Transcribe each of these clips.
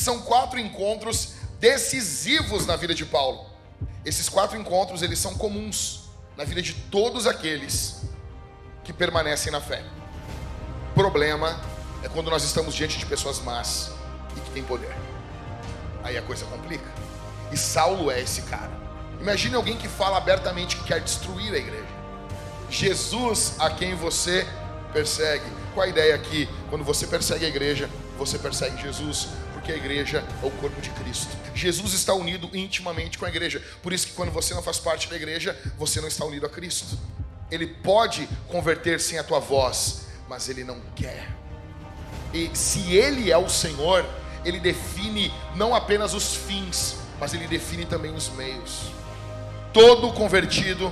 são 4 encontros decisivos na vida de Paulo. Esses 4 encontros, eles são comuns na vida de todos aqueles que permanecem na fé. O problema é quando nós estamos diante de pessoas más e que têm poder. Aí a coisa complica. E Saulo é esse cara. Imagine alguém que fala abertamente que quer destruir a igreja. Jesus a quem você persegue. Qual a ideia aqui? Quando você persegue a igreja, você persegue Jesus, porque a igreja é o corpo de Cristo. Jesus está unido intimamente com a igreja. Por isso que quando você não faz parte da igreja, você não está unido a Cristo. Ele pode converter sem a tua voz, mas ele não quer. E se ele é o Senhor, ele define não apenas os fins, mas ele define também os meios. Todo convertido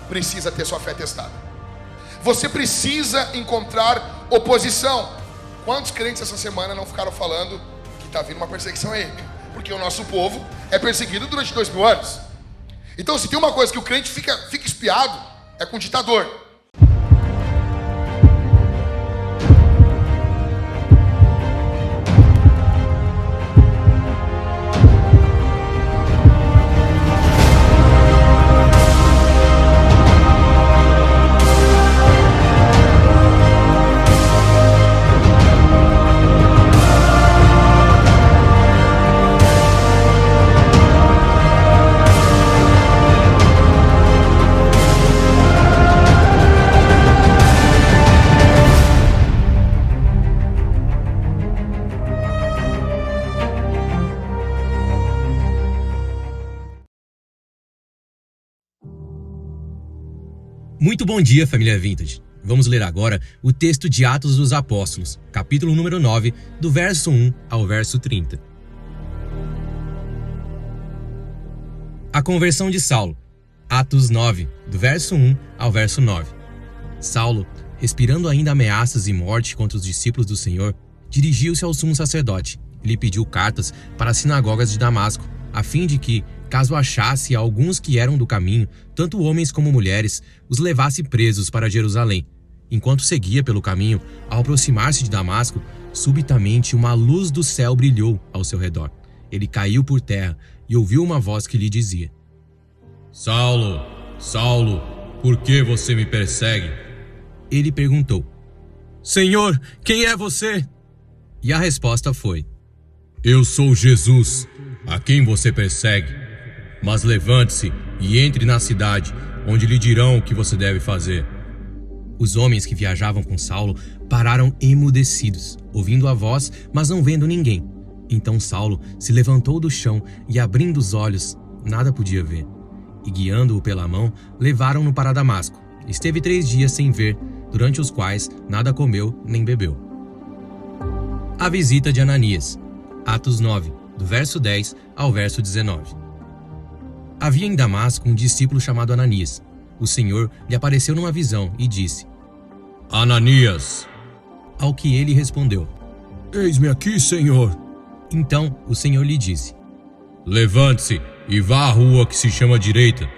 precisa ter sua fé testada. Você precisa encontrar oposição. Quantos crentes essa semana não ficaram falando que está vindo uma perseguição aí? Porque o nosso povo é perseguido durante 2000 anos. Então, se tem uma coisa que o crente fica espiado, é com o ditador. Muito bom dia, família Vintage. Vamos ler agora o texto de Atos dos Apóstolos, capítulo número 9, do verso 1 ao verso 30. A conversão de Saulo. Atos 9, do verso 1 ao verso 9. Saulo, respirando ainda ameaças e morte contra os discípulos do Senhor, dirigiu-se ao sumo sacerdote e lhe pediu cartas para as sinagogas de Damasco, a fim de que, caso achasse alguns que eram do caminho, tanto homens como mulheres, os levasse presos para Jerusalém. Enquanto seguia pelo caminho, ao aproximar-se de Damasco, subitamente uma luz do céu brilhou ao seu redor. Ele caiu por terra e ouviu uma voz que lhe dizia: Saulo, Saulo, por que você me persegue? Ele perguntou: Senhor, quem é você? E a resposta foi: Eu sou Jesus, a quem você persegue. Mas levante-se e entre na cidade, onde lhe dirão o que você deve fazer. Os homens que viajavam com Saulo pararam emudecidos, ouvindo a voz, mas não vendo ninguém. Então Saulo se levantou do chão e, abrindo os olhos, nada podia ver. E, guiando-o pela mão, levaram-no para Damasco. Esteve 3 dias sem ver, durante os quais nada comeu nem bebeu. A visita de Ananias. Atos 9, do verso 10 ao verso 19. Havia em Damasco um discípulo chamado Ananias. O Senhor lhe apareceu numa visão e disse: Ananias. Ao que ele respondeu: Eis-me aqui, Senhor. Então o Senhor lhe disse: Levante-se e vá à rua que se chama Direita,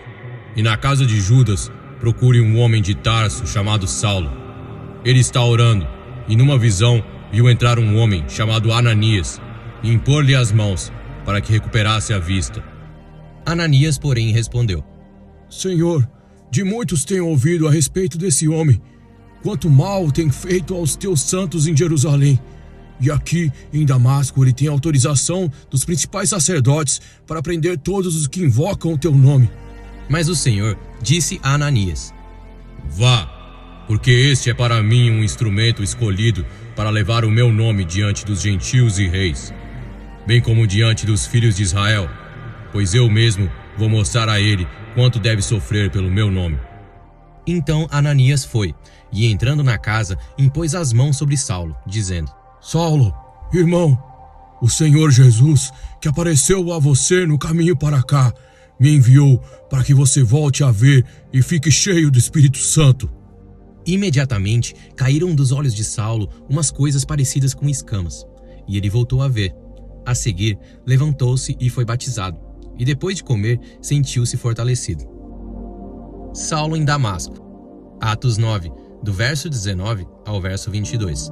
e na casa de Judas procure um homem de Tarso chamado Saulo. Ele está orando, e numa visão viu entrar um homem chamado Ananias e impor-lhe as mãos para que recuperasse a vista. Ananias, porém, respondeu: Senhor, de muitos tenho ouvido a respeito desse homem, quanto mal tem feito aos teus santos em Jerusalém. E aqui, em Damasco, ele tem autorização dos principais sacerdotes para prender todos os que invocam o teu nome. Mas o Senhor disse a Ananias: Vá, porque este é para mim um instrumento escolhido para levar o meu nome diante dos gentios e reis, bem como diante dos filhos de Israel, pois eu mesmo vou mostrar a ele quanto deve sofrer pelo meu nome. Então Ananias foi, e entrando na casa, impôs as mãos sobre Saulo, dizendo: Saulo, irmão, o Senhor Jesus, que apareceu a você no caminho para cá, me enviou para que você volte a ver e fique cheio do Espírito Santo. Imediatamente caíram dos olhos de Saulo umas coisas parecidas com escamas, e ele voltou a ver. A seguir, levantou-se e foi batizado, e depois de comer, sentiu-se fortalecido. Saulo em Damasco. Atos 9, do verso 19 ao verso 22.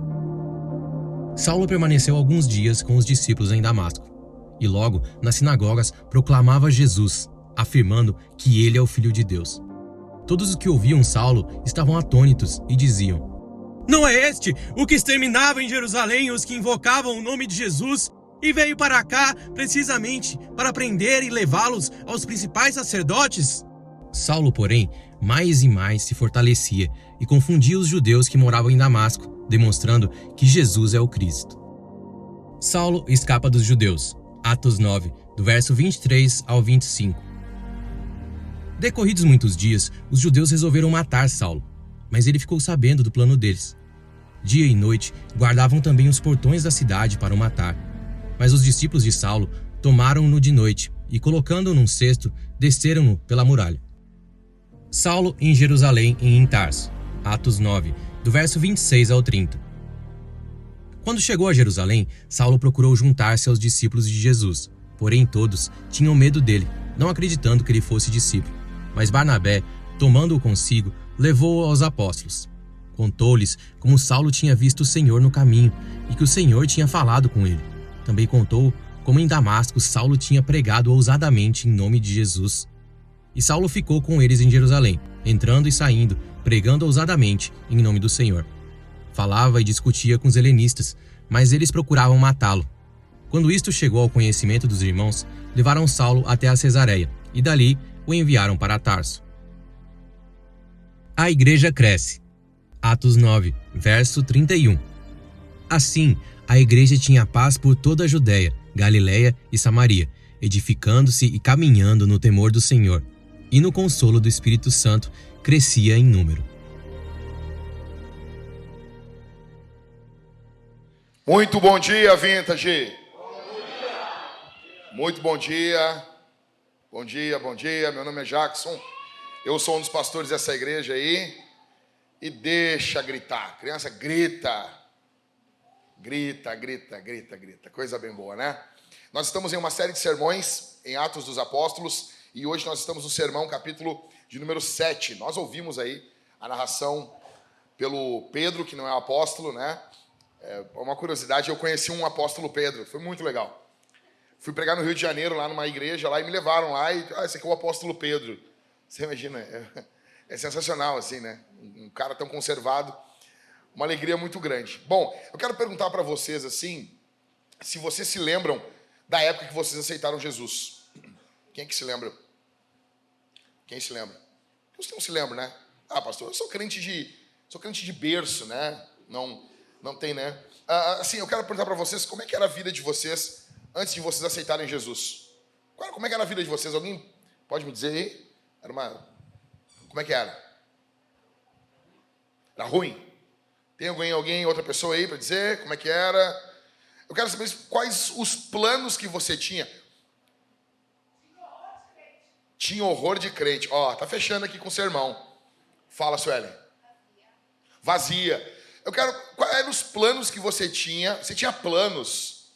Saulo permaneceu alguns dias com os discípulos em Damasco, e logo, nas sinagogas, proclamava Jesus, afirmando que ele é o Filho de Deus. Todos os que ouviam Saulo estavam atônitos e diziam: "Não é este o que exterminava em Jerusalém os que invocavam o nome de Jesus e veio para cá precisamente para prender e levá-los aos principais sacerdotes?" Saulo, porém, mais e mais se fortalecia e confundia os judeus que moravam em Damasco, demonstrando que Jesus é o Cristo. Saulo escapa dos judeus. Atos 9, do verso 23 ao 25. Decorridos muitos dias, os judeus resolveram matar Saulo, mas ele ficou sabendo do plano deles. Dia e noite guardavam também os portões da cidade para o matar. Mas os discípulos de Saulo tomaram-no de noite e, colocando-o num cesto, desceram-no pela muralha. Saulo em Jerusalém e em Tarso. Atos 9, do verso 26 ao 30. Quando chegou a Jerusalém, Saulo procurou juntar-se aos discípulos de Jesus, porém todos tinham medo dele, não acreditando que ele fosse discípulo. Mas Barnabé, tomando-o consigo, levou-o aos apóstolos. Contou-lhes como Saulo tinha visto o Senhor no caminho e que o Senhor tinha falado com ele. Também contou como em Damasco Saulo tinha pregado ousadamente em nome de Jesus. E Saulo ficou com eles em Jerusalém, entrando e saindo, pregando ousadamente em nome do Senhor. Falava e discutia com os helenistas, mas eles procuravam matá-lo. Quando isto chegou ao conhecimento dos irmãos, levaram Saulo até a Cesareia, e dali o enviaram para Tarso. A igreja cresce. Atos 9, verso 31. Assim, a igreja tinha paz por toda a Judéia, Galiléia e Samaria, edificando-se e caminhando no temor do Senhor, e no consolo do Espírito Santo crescia em número. Muito bom dia, Vintage. Bom dia. Muito bom dia. Bom dia, bom dia. Meu nome é Jackson. Eu sou um dos pastores dessa igreja aí. E deixa gritar. Criança, grita. Grita, grita, grita, grita. Coisa bem boa, né? Nós estamos em uma série de sermões em Atos dos Apóstolos. E hoje nós estamos no sermão, capítulo de número 7. Nós ouvimos aí a narração pelo Pedro, que não é apóstolo, né? É uma curiosidade, eu conheci um apóstolo Pedro, foi muito legal. Fui pregar no Rio de Janeiro, lá numa igreja, lá, e me levaram lá, e esse aqui é o apóstolo Pedro. Você imagina, é sensacional, assim, né? Um cara tão conservado, uma alegria muito grande. Bom, eu quero perguntar para vocês, assim, se vocês se lembram da época que vocês aceitaram Jesus. Quem é que se lembra? Quem se lembra? Você não se lembra, né? Ah, pastor, eu sou crente de berço, né? Não tem, né? Assim, eu quero perguntar para vocês como é que era a vida de vocês antes de vocês aceitarem Jesus. Como é que era a vida de vocês? Alguém pode me dizer aí? Como é que era? Era ruim? Tem alguém, outra pessoa aí para dizer como é que era? Eu quero saber quais os planos que você tinha. Tinha horror de crente. Ó, tá fechando aqui com o sermão. Fala, Suelen. Vazia. Quais eram os planos que você tinha? Você tinha planos.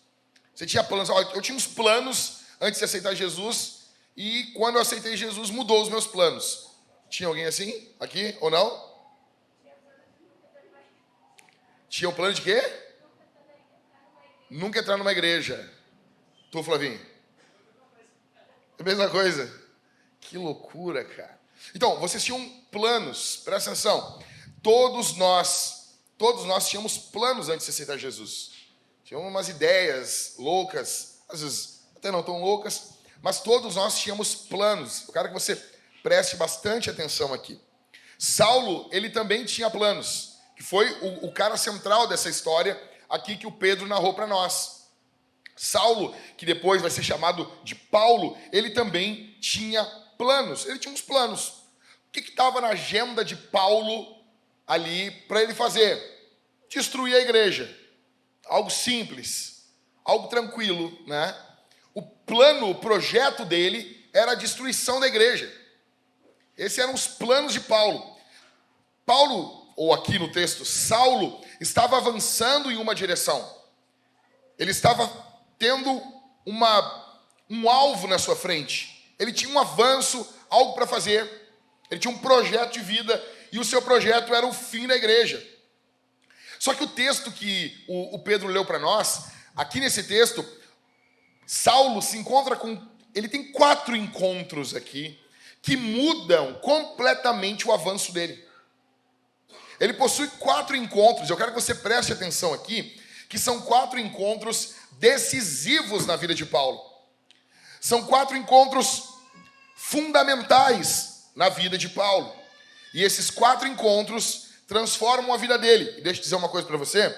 Eu tinha uns planos antes de aceitar Jesus. E quando eu aceitei Jesus, mudou os meus planos. Tinha alguém assim? Aqui? Ou não? Tinha um plano de quê? Nunca entrar numa igreja. Tu, Flavinho? É a mesma coisa. Que loucura, cara. Então, vocês tinham planos. Presta atenção. Todos nós tínhamos planos antes de aceitar Jesus. Tínhamos umas ideias loucas, às vezes até não tão loucas, mas todos nós tínhamos planos. Eu quero que você preste bastante atenção aqui. Saulo, ele também tinha planos, que foi o cara central dessa história aqui que o Pedro narrou para nós. Saulo, que depois vai ser chamado de Paulo, ele também tinha planos. Ele tinha uns planos. O que estava na agenda de Paulo ali para ele fazer? Destruir a igreja. Algo simples, algo tranquilo, né? O plano, o projeto dele era a destruição da igreja. Esses eram os planos de Paulo. Paulo, ou aqui no texto, Saulo, estava avançando em uma direção. Ele estava tendo um alvo na sua frente. Ele tinha um avanço, algo para fazer. Ele tinha um projeto de vida e o seu projeto era o fim da igreja. Só que o texto que o Pedro leu para nós, aqui nesse texto, Saulo se encontra com... Ele tem 4 encontros aqui que mudam completamente o avanço dele. Ele possui 4 encontros, eu quero que você preste atenção aqui, que são 4 encontros decisivos na vida de Paulo. São 4 encontros fundamentais na vida de Paulo. E esses 4 encontros transformam a vida dele. E deixa eu dizer uma coisa para você.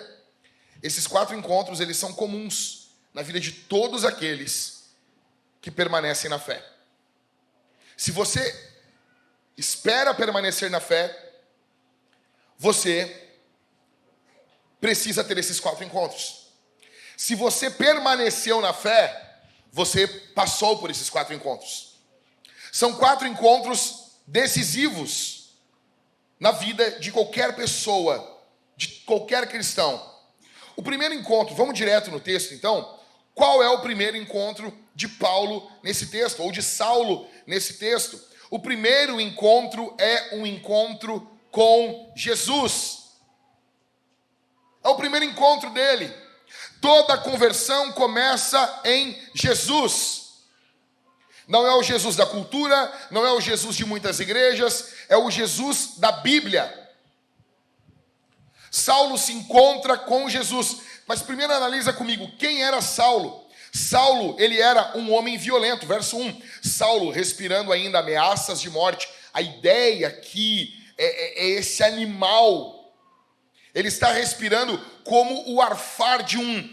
Esses 4 encontros, eles são comuns na vida de todos aqueles que permanecem na fé. Se você espera permanecer na fé, você precisa ter esses 4 encontros. Se você permaneceu na fé, você passou por esses 4 encontros. São 4 encontros decisivos na vida de qualquer pessoa, de qualquer cristão. O primeiro encontro, vamos direto no texto então. Qual é o primeiro encontro de Paulo nesse texto, ou de Saulo nesse texto? O primeiro encontro é um encontro com Jesus. É o primeiro encontro dele. Toda conversão começa em Jesus. Não é o Jesus da cultura, não é o Jesus de muitas igrejas, é o Jesus da Bíblia. Saulo se encontra com Jesus. Mas primeiro analisa comigo, quem era Saulo? Saulo, ele era um homem violento. Verso 1, Saulo respirando ainda ameaças de morte. A ideia aqui é esse animal. Ele está respirando como o arfar de um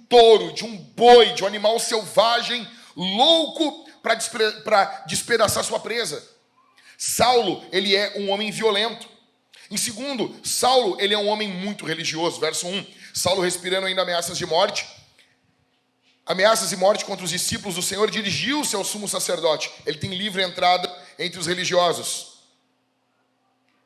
touro, de um boi, de um animal selvagem, louco para despedaçar sua presa. Saulo, ele é um homem violento. Em segundo, Saulo, ele é um homem muito religioso. Verso 1, Saulo respirando ainda ameaças de morte. Ameaças de morte contra os discípulos do Senhor, dirigiu-se ao sumo sacerdote. Ele tem livre entrada entre os religiosos.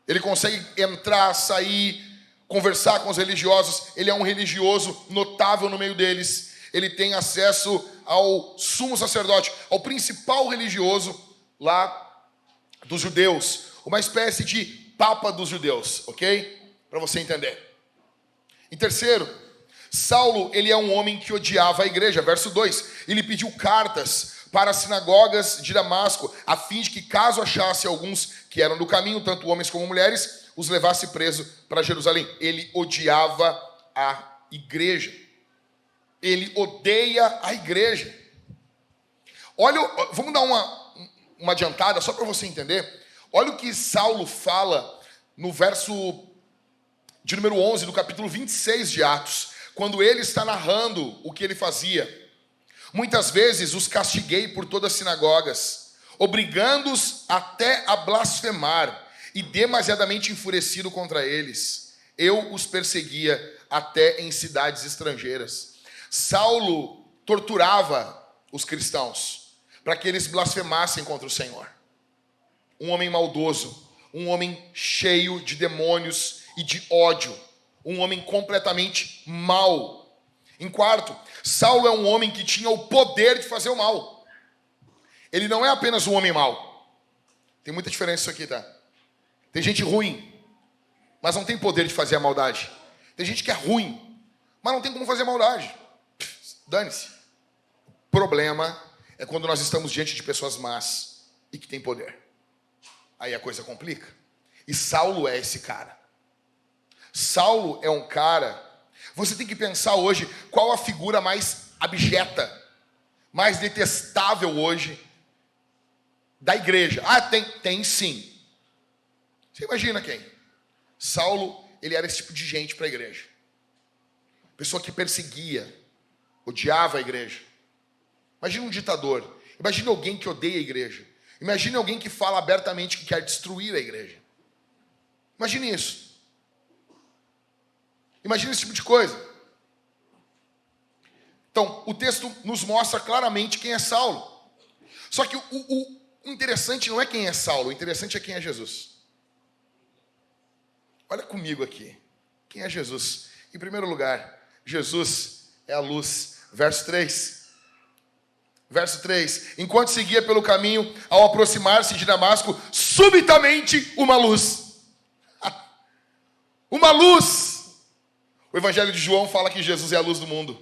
Ele consegue entrar, sair, conversar com os religiosos. Ele é um religioso notável no meio deles. Ele tem acesso ao sumo sacerdote, ao principal religioso lá dos judeus. Uma espécie de papa dos judeus, ok? Para você entender. Em terceiro, Saulo, ele é um homem que odiava a igreja. Verso 2, ele pediu cartas para as sinagogas de Damasco, a fim de que, caso achasse alguns que eram do caminho, tanto homens como mulheres, os levasse preso para Jerusalém. Ele odiava a igreja. Ele odeia a igreja. Olha, vamos dar uma adiantada, só para você entender. Olha o que Saulo fala no verso de número 11, do capítulo 26 de Atos, quando ele está narrando o que ele fazia. Muitas vezes os castiguei por todas as sinagogas, obrigando-os até a blasfemar, e demasiadamente enfurecido contra eles, eu os perseguia até em cidades estrangeiras. Saulo torturava os cristãos para que eles blasfemassem contra o Senhor. Um homem maldoso, um homem cheio de demônios e de ódio, um homem completamente mau. Em quarto, Saulo é um homem que tinha o poder de fazer o mal. Ele não é apenas um homem mau. Tem muita diferença isso aqui, tá? Tem gente ruim, mas não tem poder de fazer a maldade. Tem gente que é ruim, mas não tem como fazer maldade. Dane-se. O problema é quando nós estamos diante de pessoas más e que têm poder. Aí a coisa complica. E Saulo é esse cara. Saulo é um cara... Você tem que pensar hoje qual a figura mais abjeta, mais detestável hoje da igreja. Ah, tem sim. Você imagina quem? Saulo, ele era esse tipo de gente para a igreja. Pessoa que perseguia, odiava a igreja. Imagina um ditador. Imagina alguém que odeia a igreja. Imagine alguém que fala abertamente que quer destruir a igreja. Imagine isso. Imagine esse tipo de coisa. Então, o texto nos mostra claramente quem é Saulo. Só que o interessante não é quem é Saulo, o interessante é quem é Jesus. Olha comigo aqui. Quem é Jesus? Em primeiro lugar, Jesus é a luz. Verso 3. Verso 3. Enquanto seguia pelo caminho, ao aproximar-se de Damasco, subitamente uma luz. Uma luz. O Evangelho de João fala que Jesus é a luz do mundo.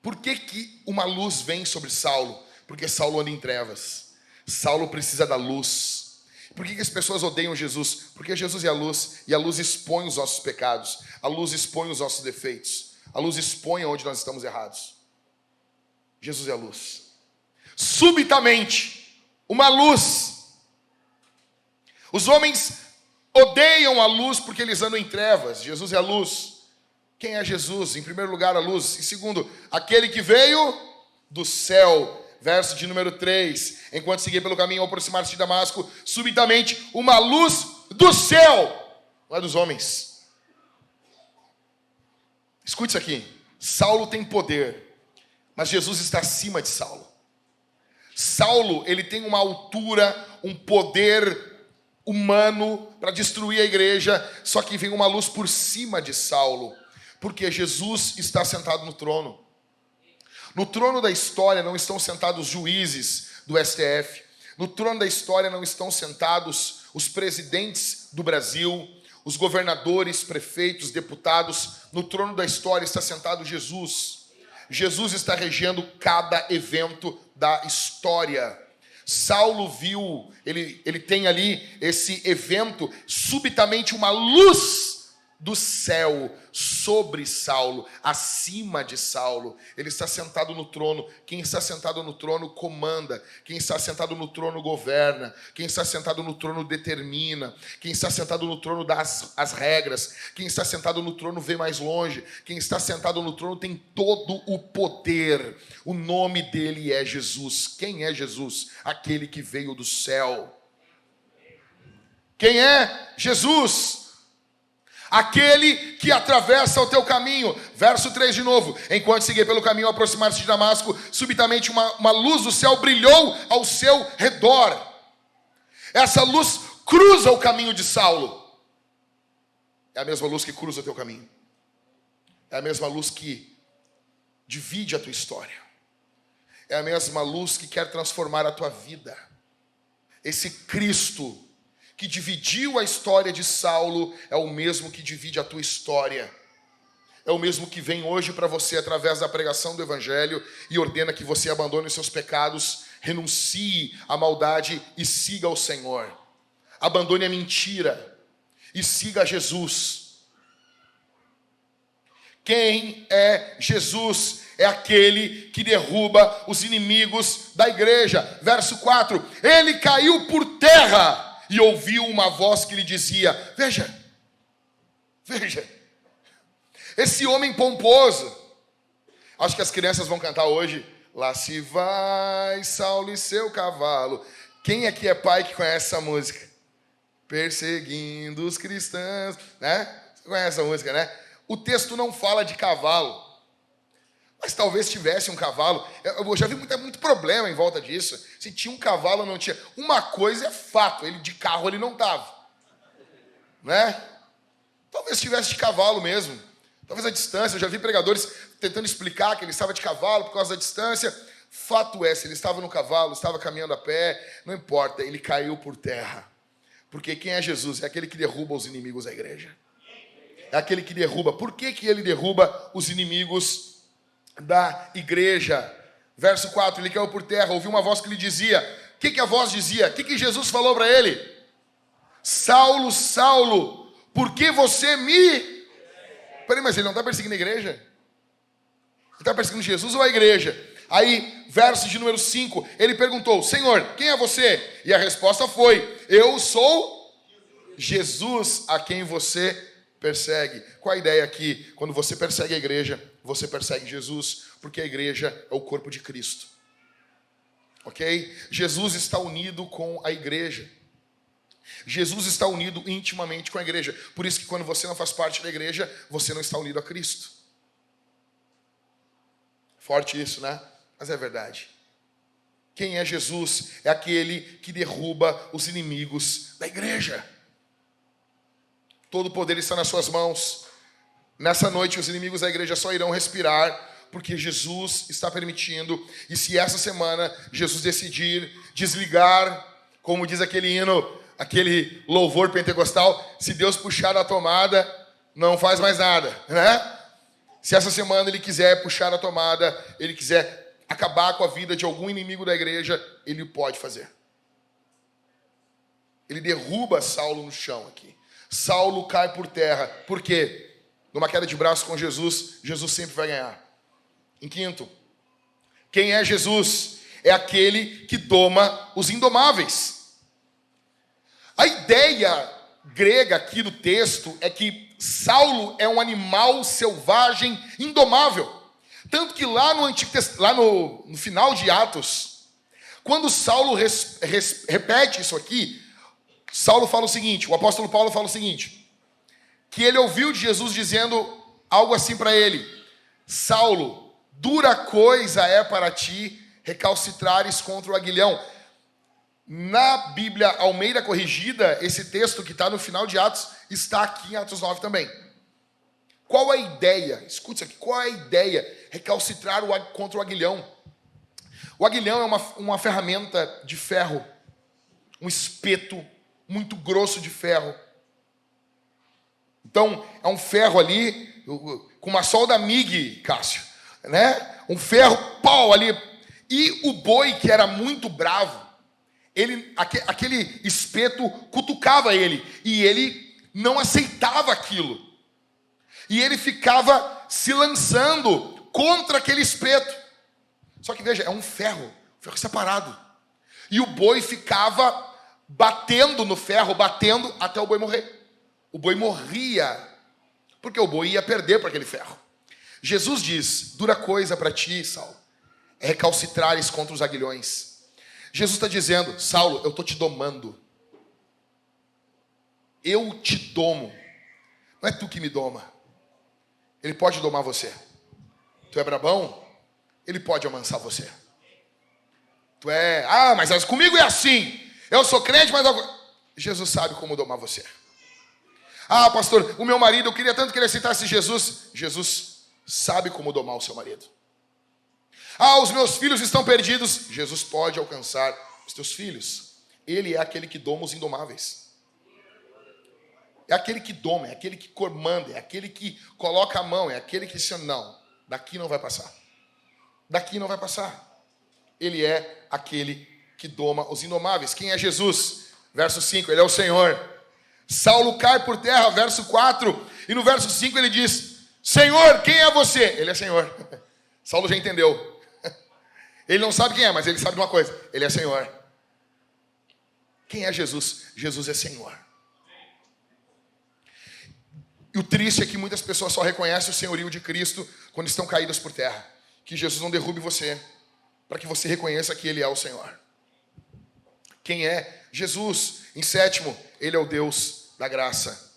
Por que uma luz vem sobre Saulo? Porque Saulo anda em trevas. Saulo precisa da luz. Por que as pessoas odeiam Jesus? Porque Jesus é a luz, e a luz expõe os nossos pecados. A luz expõe os nossos defeitos. A luz expõe onde nós estamos errados. Jesus é a luz. Subitamente, uma luz. Os homens odeiam a luz porque eles andam em trevas. Jesus é a luz. Quem é Jesus? Em primeiro lugar, a luz. Em segundo, aquele que veio do céu. Verso de número 3. Enquanto seguia pelo caminho ao aproximar-se de Damasco, subitamente uma luz do céu. Não é dos homens. Escute isso aqui. Saulo tem poder, mas Jesus está acima de Saulo. Saulo, ele tem uma altura, um poder humano para destruir a igreja, só que vem uma luz por cima de Saulo, porque Jesus está sentado no trono. No trono da história não estão sentados juízes do STF, no trono da história não estão sentados os presidentes do Brasil, os governadores, prefeitos, deputados. No trono da história está sentado Jesus. Jesus está regendo cada evento da história. Saulo viu, ele tem ali esse evento, subitamente uma luz do céu sobre Saulo, acima de Saulo. Ele está sentado no trono. Quem está sentado no trono comanda. Quem está sentado no trono governa. Quem está sentado no trono determina. Quem está sentado no trono dá as regras. Quem está sentado no trono vê mais longe. Quem está sentado no trono tem todo o poder. O nome dele é Jesus. Quem é Jesus? Aquele que veio do céu. Quem é Jesus? Aquele que atravessa o teu caminho. Verso 3 de novo. Enquanto seguia pelo caminho ao aproximar-se de Damasco, subitamente uma luz do céu brilhou ao seu redor. Essa luz cruza o caminho de Saulo. É a mesma luz que cruza o teu caminho. É a mesma luz que divide a tua história. É a mesma luz que quer transformar a tua vida. Esse Cristo que dividiu a história de Saulo é o mesmo que divide a tua história. É o mesmo que vem hoje para você através da pregação do Evangelho e ordena que você abandone os seus pecados, renuncie à maldade e siga o Senhor. Abandone a mentira e siga Jesus. Quem é Jesus? É aquele que derruba os inimigos da igreja. Verso 4. Ele caiu por terra e ouviu uma voz que lhe dizia: veja, esse homem pomposo. Acho que as crianças vão cantar hoje: lá se vai Saulo e seu cavalo. Quem aqui é pai que conhece essa música? Perseguindo os cristãos, né? Você conhece essa música, né? O texto não fala de cavalo, mas talvez tivesse um cavalo. Eu já vi muito problema em volta disso. Se tinha um cavalo ou não tinha. Uma coisa é fato, ele de carro ele não estava, né? Talvez tivesse de cavalo mesmo. Talvez a distância. Eu já vi pregadores tentando explicar que ele estava de cavalo por causa da distância. Fato é, se ele estava no cavalo, estava caminhando a pé, não importa, ele caiu por terra. Porque quem é Jesus? É aquele que derruba os inimigos da igreja. É aquele que derruba. Por que ele derruba os inimigos da igreja? Verso 4, ele caiu por terra, ouviu uma voz que lhe dizia. O que a voz dizia? O que Jesus falou para ele? Saulo, Saulo, por que você me... Peraí, mas ele não está perseguindo a igreja? Ele está perseguindo Jesus ou a igreja? Aí, verso de número 5, ele perguntou: Senhor, quem é você? E a resposta foi: eu sou Jesus a quem você persegue. Qual a ideia aqui? Quando você persegue a igreja, você persegue Jesus, porque a igreja é o corpo de Cristo. Ok? Jesus está unido com a igreja. Jesus está unido intimamente com a igreja. Por isso que quando você não faz parte da igreja, você não está unido a Cristo. Forte isso, né? Mas é verdade. Quem é Jesus? É aquele que derruba os inimigos da igreja. Todo o poder está nas suas mãos. Nessa noite, os inimigos da igreja só irão respirar porque Jesus está permitindo. E se essa semana Jesus decidir desligar, como diz aquele hino, aquele louvor pentecostal, se Deus puxar a tomada, não faz mais nada, né? Se essa semana ele quiser puxar a tomada, ele quiser acabar com a vida de algum inimigo da igreja, ele pode fazer. Ele derruba Saulo no chão aqui. Saulo cai por terra. Por quê? Numa queda de braço com Jesus, Jesus sempre vai ganhar. Em quinto, quem é Jesus? É aquele que doma os indomáveis. A ideia grega aqui do texto é que Saulo é um animal selvagem indomável. Tanto que lá no final de Atos, quando Saulo repete isso aqui, Saulo fala o seguinte, o apóstolo Paulo fala o seguinte, que ele ouviu de Jesus dizendo algo assim para ele: Saulo, dura coisa é para ti recalcitrares contra o aguilhão. Na Bíblia Almeida Corrigida, esse texto que está no final de Atos, está aqui em Atos 9 também. Qual a ideia? Escute isso aqui. Qual é a ideia? Recalcitrar contra o aguilhão. O aguilhão é uma ferramenta de ferro, um espeto muito grosso de ferro. Então, é um ferro ali, com uma solda MIG, Cássio, né? Um ferro, pau ali. E o boi, que era muito bravo, aquele espeto cutucava ele, e ele não aceitava aquilo. E ele ficava se lançando contra aquele espeto. Só que veja, é um ferro separado. E o boi ficava batendo no ferro, batendo até o boi morrer. O boi morria, porque o boi ia perder para aquele ferro. Jesus diz: dura coisa para ti, Saulo, é recalcitrares contra os aguilhões. Jesus está dizendo: Saulo, eu estou te domando. Eu te domo. Não é tu que me doma. Ele pode domar você. Tu é brabão? Ele pode amansar você. Tu é... mas comigo é assim. Eu sou crente, mas... Jesus sabe como domar você. Pastor, o meu marido, eu queria tanto que ele aceitasse Jesus. Jesus sabe como domar o seu marido. Os meus filhos estão perdidos. Jesus pode alcançar os teus filhos. Ele é aquele que doma os indomáveis. É aquele que doma, é aquele que comanda, é aquele que coloca a mão, é aquele que diz: não, daqui não vai passar. Daqui não vai passar. Ele é aquele que doma os indomáveis. Quem é Jesus? Verso 5, ele é o Senhor. Saulo cai por terra, verso 4. E no verso 5 ele diz: Senhor, quem é você? Ele é Senhor. Saulo já entendeu. Ele não sabe quem é, mas ele sabe de uma coisa: ele é Senhor. Quem é Jesus? Jesus é Senhor. E o triste é que muitas pessoas só reconhecem o senhorio de Cristo quando estão caídas por terra. Que Jesus não derrube você, para que você reconheça que Ele é o Senhor. Quem é Jesus? Em sétimo, Ele é o Deus da graça.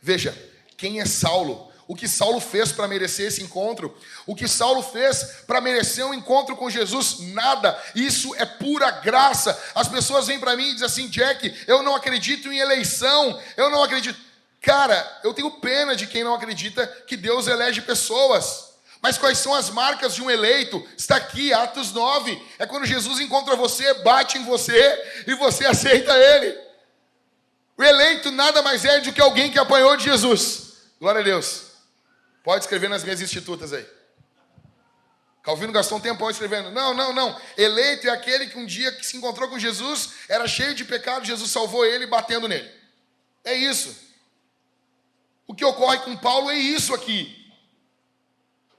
Veja, quem é Saulo? O que Saulo fez para merecer esse encontro? O que Saulo fez para merecer um encontro com Jesus? Nada. Isso é pura graça. As pessoas vêm para mim e dizem assim: Jack, eu não acredito em eleição. Eu não acredito. Cara, eu tenho pena de quem não acredita que Deus elege pessoas. Mas quais são as marcas de um eleito? Está aqui, Atos 9. É quando Jesus encontra você, bate em você e você aceita Ele. O eleito nada mais é do que alguém que apanhou de Jesus. Glória a Deus. Pode escrever nas minhas institutas aí. Calvino gastou um tempo escrevendo: não. Eleito é aquele que um dia que se encontrou com Jesus, era cheio de pecado, Jesus salvou ele batendo nele. É isso. O que ocorre com Paulo é isso aqui.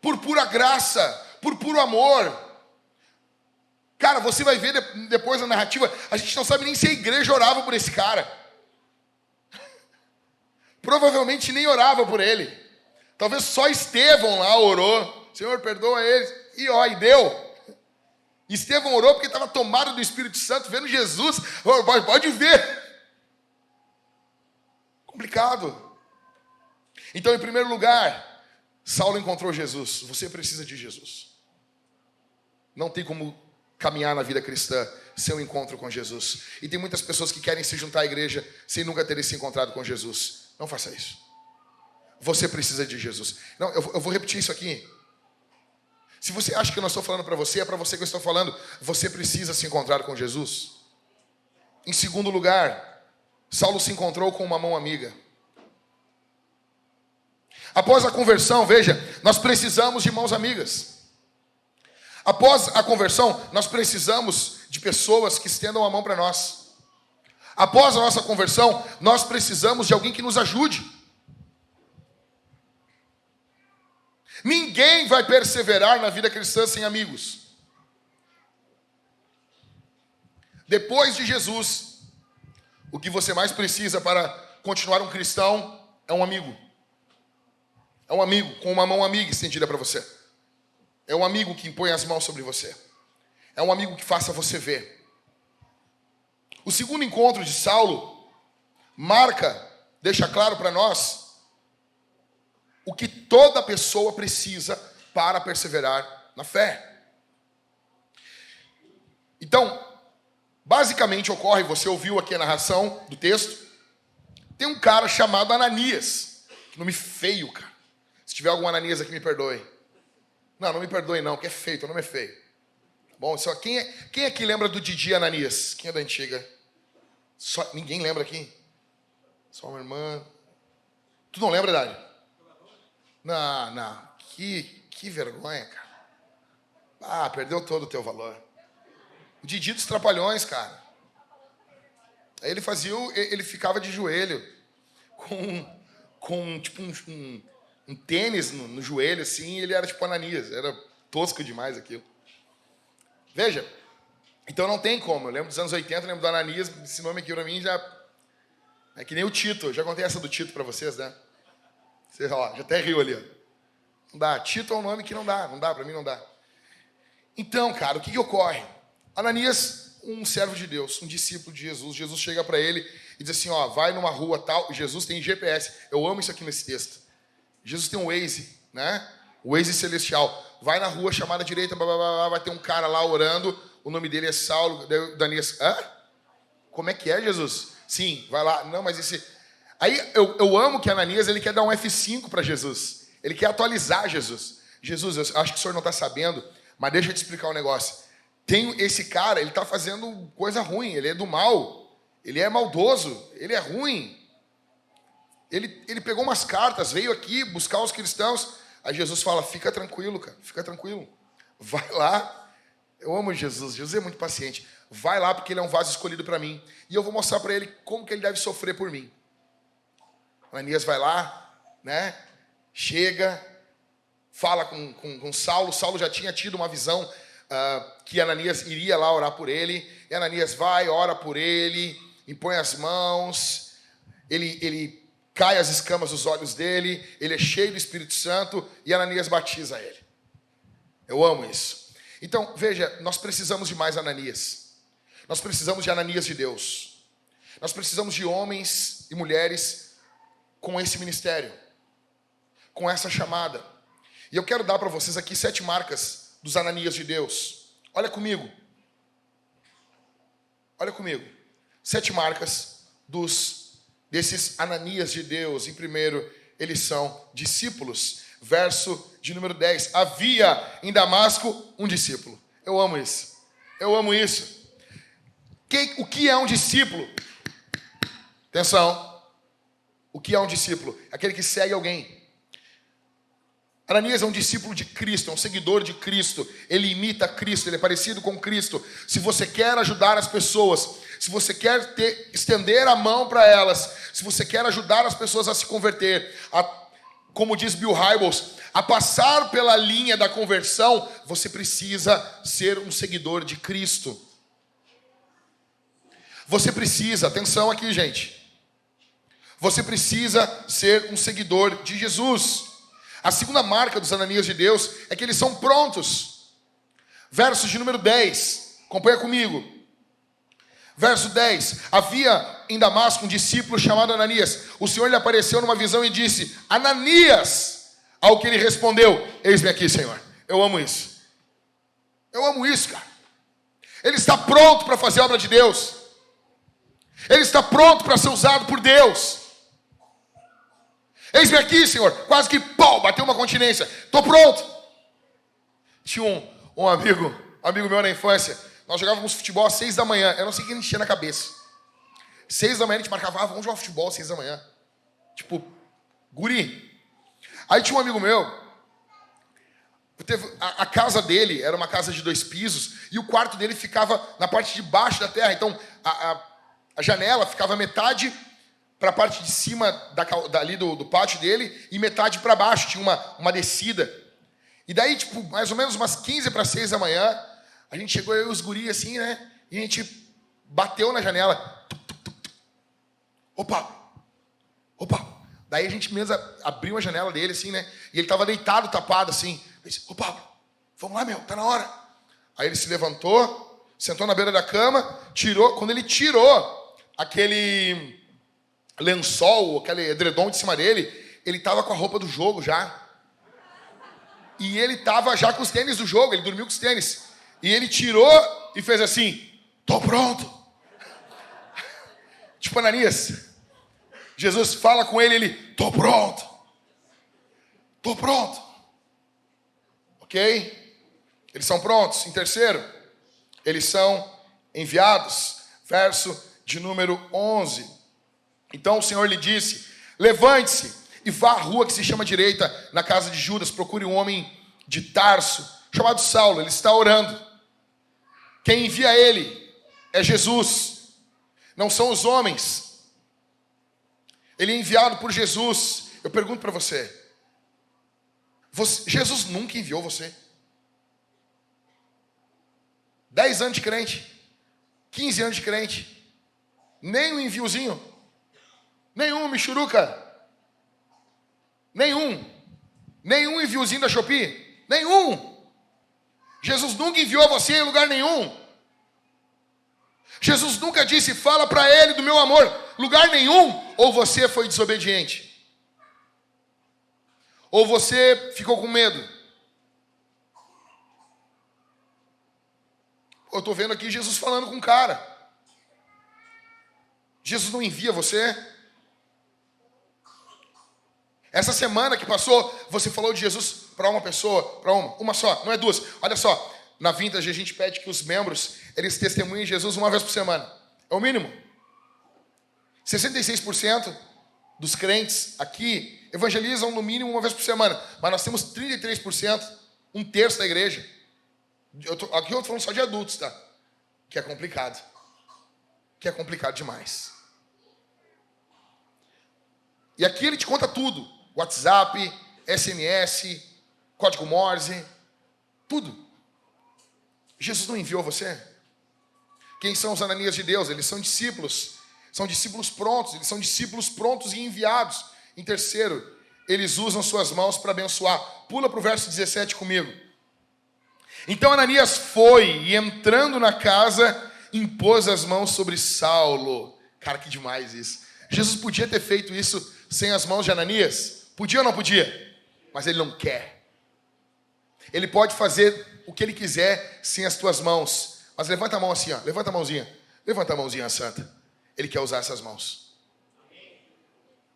Por pura graça, por puro amor. Cara, você vai ver depois na narrativa, a gente não sabe nem se a igreja orava por esse cara. Provavelmente nem orava por ele. Talvez só Estevão lá orou: Senhor, perdoa eles. E deu. Estevão orou porque estava tomado do Espírito Santo, vendo Jesus. Pode ver. Complicado. Então, em primeiro lugar, Saulo encontrou Jesus. Você precisa de Jesus. Não tem como caminhar na vida cristã sem um encontro com Jesus. E tem muitas pessoas que querem se juntar à igreja sem nunca terem se encontrado com Jesus. Não faça isso. Você precisa de Jesus. Não, eu vou repetir isso aqui. Se você acha que eu não estou falando para você, é para você que eu estou falando. Você precisa se encontrar com Jesus. Em segundo lugar, Saulo se encontrou com uma mão amiga. Após a conversão, veja, nós precisamos de mãos amigas. Após a conversão, nós precisamos de pessoas que estendam a mão para nós. Após a nossa conversão, nós precisamos de alguém que nos ajude. Ninguém vai perseverar na vida cristã sem amigos. Depois de Jesus, o que você mais precisa para continuar um cristão é um amigo. É um amigo com uma mão amiga estendida para você. É um amigo que impõe as mãos sobre você. É um amigo que faça você ver. O segundo encontro de Saulo deixa claro para nós o que toda pessoa precisa para perseverar na fé. Então, basicamente ocorre, você ouviu aqui a narração do texto, tem um cara chamado Ananias. Que nome feio, cara. Se tiver algum Ananias aqui, me perdoe. Não me perdoe não, que é feio, teu nome é feio. Bom, só quem aqui lembra do Didi Ananias? Quem é da antiga? Ninguém lembra aqui? Só uma irmã. Tu não lembra, Dário? Não. Que vergonha, cara. Perdeu todo o teu valor. O Didi dos Trapalhões, cara. Aí ele ficava de joelho com tipo um tênis no joelho, assim, e ele era tipo Ananias. Era tosco demais aquilo. Veja, então não tem como. Eu lembro dos anos 80, eu lembro do Ananias, esse nome aqui pra mim já... É que nem o Tito. Eu já contei essa do Tito pra vocês, né? Você, já até riu ali, ó. Não dá. Tito é um nome que não dá, pra mim não dá. Então, cara, o que ocorre? Ananias, um servo de Deus, um discípulo de Jesus. Jesus chega para ele e diz assim, vai numa rua tal. Jesus tem GPS. Eu amo isso aqui nesse texto. Jesus tem um Waze, né? O Waze celestial. Vai na rua chamada direita, vai ter um cara lá orando. O nome dele é Saulo. Ananias, como é que é, Jesus? Sim, vai lá. Não, mas esse... Aí eu amo que Ananias, ele quer dar um F5 para Jesus. Ele quer atualizar Jesus. Jesus, eu acho que o senhor não está sabendo, mas deixa eu te explicar um negócio. Tem esse cara, ele está fazendo coisa ruim, ele é do mal, ele é maldoso, ele é ruim. Ele pegou umas cartas, veio aqui buscar os cristãos. Aí Jesus fala, fica tranquilo, cara, fica tranquilo. Vai lá. Eu amo Jesus, Jesus é muito paciente. Vai lá porque ele é um vaso escolhido para mim. E eu vou mostrar para ele como que ele deve sofrer por mim. Ananias vai lá, né? Chega, fala com Saulo. Saulo já tinha tido uma visão que Ananias iria lá orar por ele. E Ananias vai, ora por ele, impõe as mãos. Ele cai as escamas dos olhos dele. Ele é cheio do Espírito Santo. E Ananias batiza ele. Eu amo isso. Então, veja, nós precisamos de mais Ananias. Nós precisamos de Ananias de Deus. Nós precisamos de homens e mulheres com esse ministério, com essa chamada. E eu quero dar para vocês aqui 7 marcas dos Ananias de Deus. Olha comigo. 7 marcas desses Ananias de Deus. Em primeiro, eles são discípulos. Verso de número 10. Havia em Damasco um discípulo. Eu amo isso. O que é um discípulo? Atenção. O que é um discípulo? Aquele que segue alguém. Ananias é um discípulo de Cristo, é um seguidor de Cristo. Ele imita Cristo, ele é parecido com Cristo. Se você quer ajudar as pessoas, se você quer estender a mão para elas, se você quer ajudar as pessoas a se converter, como diz Bill Hybels, a passar pela linha da conversão, você precisa ser um seguidor de Cristo. Você precisa, atenção aqui, gente. Você precisa ser um seguidor de Jesus. A segunda marca dos Ananias de Deus é que eles são prontos. Verso de número 10. Acompanha comigo. Verso 10. Havia em Damasco um discípulo chamado Ananias. O Senhor lhe apareceu numa visão e disse, Ananias. Ao que ele respondeu, eis-me aqui, Senhor. Eu amo isso. Cara. Ele está pronto para fazer a obra de Deus. Ele está pronto para ser usado por Deus. Eis-me aqui, Senhor. Quase que, bateu uma continência. Estou pronto. Tinha um amigo meu na infância. Nós jogávamos futebol às 6 da manhã. Eu não sei o que a gente tinha na cabeça. 6 da manhã a gente marcava, vamos jogar futebol às 6 da manhã. Tipo, guri. Aí tinha um amigo meu, a casa dele era uma casa de 2 pisos, e o quarto dele ficava na parte de baixo da terra. Então, a janela ficava metade para a parte de cima dali do pátio dele, e metade para baixo, tinha uma descida. E daí, tipo, mais ou menos umas 15 para 6 da manhã, a gente chegou, eu e os guris assim, né? E a gente bateu na janela. Opa! Daí a gente mesmo abriu a janela dele, assim, né? E ele tava deitado, tapado, assim. Eu disse, ô Pablo, vamos lá, meu, tá na hora. Aí ele se levantou, sentou na beira da cama, tirou. Quando ele tirou aquele lençol, aquele edredom de cima dele, ele tava com a roupa do jogo já. E ele tava já com os tênis do jogo, ele dormiu com os tênis. E ele tirou e fez assim, tô pronto. Tipo Ananias. Jesus fala com ele, tô pronto. Tô pronto. Ok? Eles são prontos. Em terceiro, eles são enviados. Verso de número 11. Então o Senhor lhe disse, levante-se e vá à rua que se chama direita, na casa de Judas, procure um homem de Tarso, chamado Saulo, ele está orando. Quem envia ele é Jesus, não são os homens. Ele é enviado por Jesus. Eu pergunto para você, Jesus nunca enviou você? 10 anos de crente, 15 anos de crente, nem um enviozinho, nenhum michuruca, nenhum enviozinho da Shopee, nenhum. Jesus nunca enviou você em lugar nenhum. Jesus nunca disse, fala para ele do meu amor, lugar nenhum. Ou você foi desobediente, ou você ficou com medo. Eu estou vendo aqui Jesus falando com um cara. Jesus não envia você? Essa semana que passou, você falou de Jesus para uma pessoa, para uma só, não é duas. Olha só, na Vintage a gente pede que os membros, eles testemunhem Jesus uma vez por semana. É o mínimo. 66% dos crentes aqui evangelizam no mínimo uma vez por semana. Mas nós temos 33%, 1/3 da igreja. Aqui eu estou falando só de adultos, tá? Que é complicado. Que é complicado demais. E aqui ele te conta tudo. WhatsApp, SMS, código Morse, tudo. Jesus não enviou você? Quem são os Ananias de Deus? Eles são discípulos. São discípulos prontos. Eles são discípulos prontos e enviados. Em terceiro, eles usam suas mãos para abençoar. Pula para o verso 17 comigo. Então Ananias foi e entrando na casa, impôs as mãos sobre Saulo. Cara, que demais isso. Jesus podia ter feito isso sem as mãos de Ananias? Podia ou não podia? Mas ele não quer. Ele pode fazer o que ele quiser sem as tuas mãos. Mas levanta a mão assim, ó. Levanta a mãozinha. Levanta a mãozinha santa. Ele quer usar essas mãos.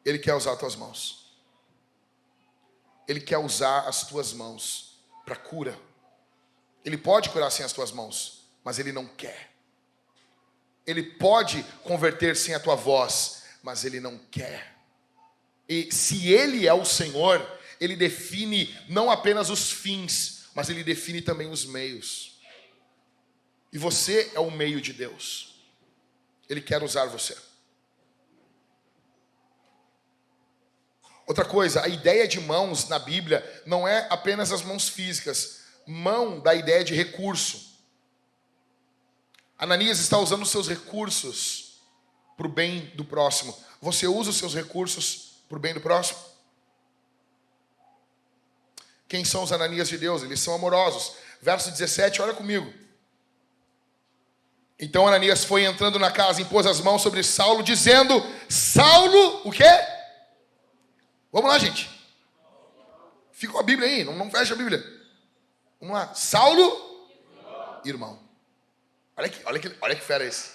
Ele quer usar as tuas mãos. Ele quer usar as tuas mãos para cura. Ele pode curar sem as tuas mãos, mas ele não quer. Ele pode converter sem a tua voz, mas ele não quer. E se ele é o Senhor, ele define não apenas os fins, mas ele define também os meios. E você é o meio de Deus. Ele quer usar você. Outra coisa, a ideia de mãos na Bíblia não é apenas as mãos físicas. Mão dá a ideia de recurso. Ananias está usando os seus recursos para o bem do próximo. Você usa os seus recursos para o bem do próximo? Quem são os Ananias de Deus? Eles são amorosos. Verso 17, olha comigo. Então Ananias foi entrando na casa, impôs as mãos sobre Saulo, dizendo, Saulo, o quê? Vamos lá, gente. Fica com a Bíblia aí, não fecha a Bíblia. Vamos lá. Saulo, irmão. Olha que fera esse.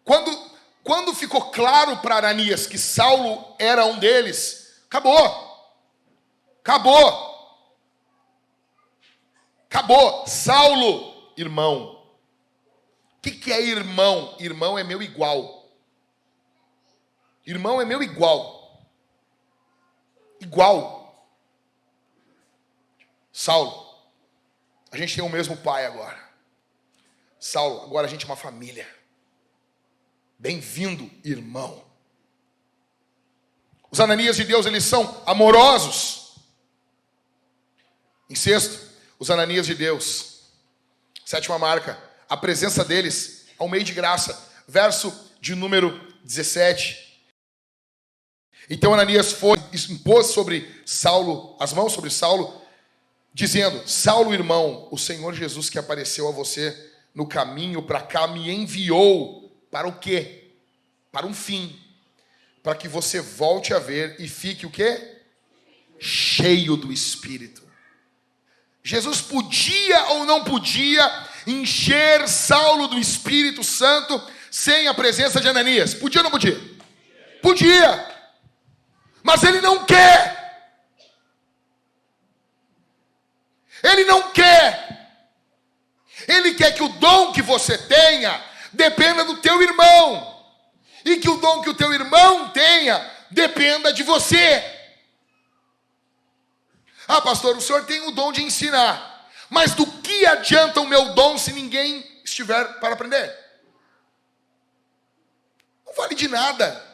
Quando ficou claro para Ananias que Saulo era um deles, acabou. Saulo, irmão. O que é irmão? Irmão é meu igual. Irmão é meu igual. igual. Saulo, a gente tem o mesmo pai agora. Saulo, agora a gente é uma família. Bem-vindo, irmão. Os Ananias de Deus, eles são amorosos. Em sexto, os Ananias de Deus. Sétima marca, a presença deles ao meio de graça. Verso de número 17. Então Ananias impôs sobre Saulo, as mãos sobre Saulo, dizendo: Saulo, irmão, o Senhor Jesus que apareceu a você no caminho para cá me enviou para o quê? Para um fim. Para que você volte a ver e fique o quê? Cheio do Espírito. Jesus podia ou não podia encher Saulo do Espírito Santo sem a presença de Ananias? Podia ou não podia? Podia. Mas ele não quer. Ele não quer. Ele quer que o dom que você tenha dependa do teu irmão. E que o dom que o teu irmão tenha dependa de você. Ah, pastor, o senhor tem o dom de ensinar. Mas do que adianta o meu dom se ninguém estiver para aprender? Não vale de nada.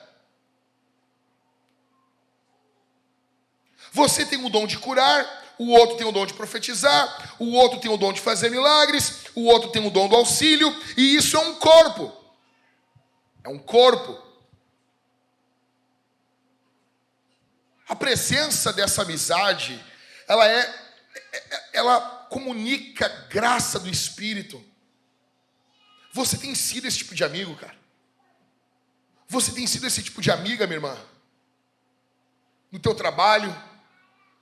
Você tem o dom de curar, o outro tem o dom de profetizar, o outro tem o dom de fazer milagres, o outro tem o dom do auxílio, e isso é um corpo. É um corpo. A presença dessa amizade, ela comunica a graça do Espírito. Você tem sido esse tipo de amigo, cara? Você tem sido esse tipo de amiga, minha irmã? No teu trabalho,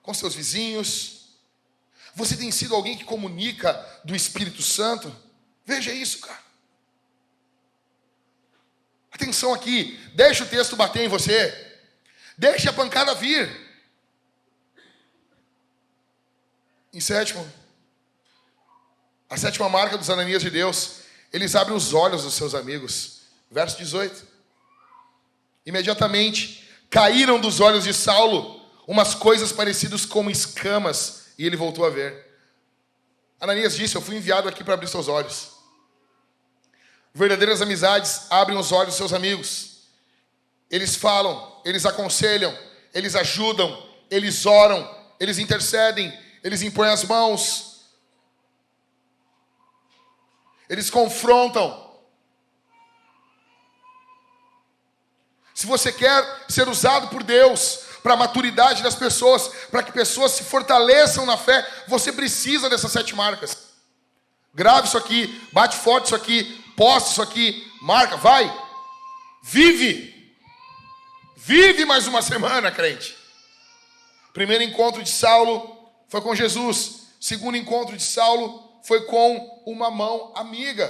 com seus vizinhos? Você tem sido alguém que comunica do Espírito Santo? Veja isso, cara. Atenção aqui, deixa o texto bater em você. Deixa a pancada vir. Em sétimo, a sétima marca dos Ananias de Deus, eles abrem os olhos dos seus amigos. Verso 18. Imediatamente caíram dos olhos de Saulo umas coisas parecidas como escamas, e ele voltou a ver. Ananias disse: eu fui enviado aqui para abrir seus olhos. Verdadeiras amizades abrem os olhos dos seus amigos. Eles falam, eles aconselham, eles ajudam, eles oram, eles intercedem, eles impõem as mãos, eles confrontam. Se você quer ser usado por Deus para a maturidade das pessoas, para que pessoas se fortaleçam na fé, você precisa dessas 7 marcas. Grave isso aqui, bate forte isso aqui, poste isso aqui, marca, vai, vive. Vive mais uma semana, crente. Primeiro encontro de Saulo foi com Jesus. Segundo encontro de Saulo foi com uma mão amiga.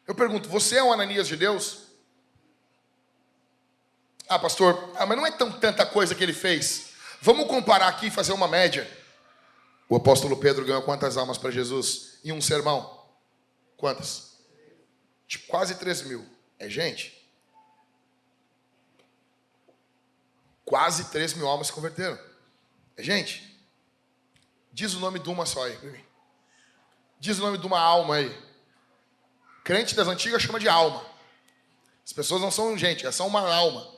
Eu pergunto, você é um Ananias de Deus? Ah, pastor, mas não é tanta coisa que ele fez. Vamos comparar aqui e fazer uma média. O apóstolo Pedro ganhou quantas almas para Jesus em um sermão? Quantas? Tipo, quase 3.000. É gente? Quase 3.000 almas se converteram. É gente? Diz o nome de uma só aí para mim. Diz o nome de uma alma aí. Crente das antigas chama de alma. As pessoas não são gente, elas são uma alma.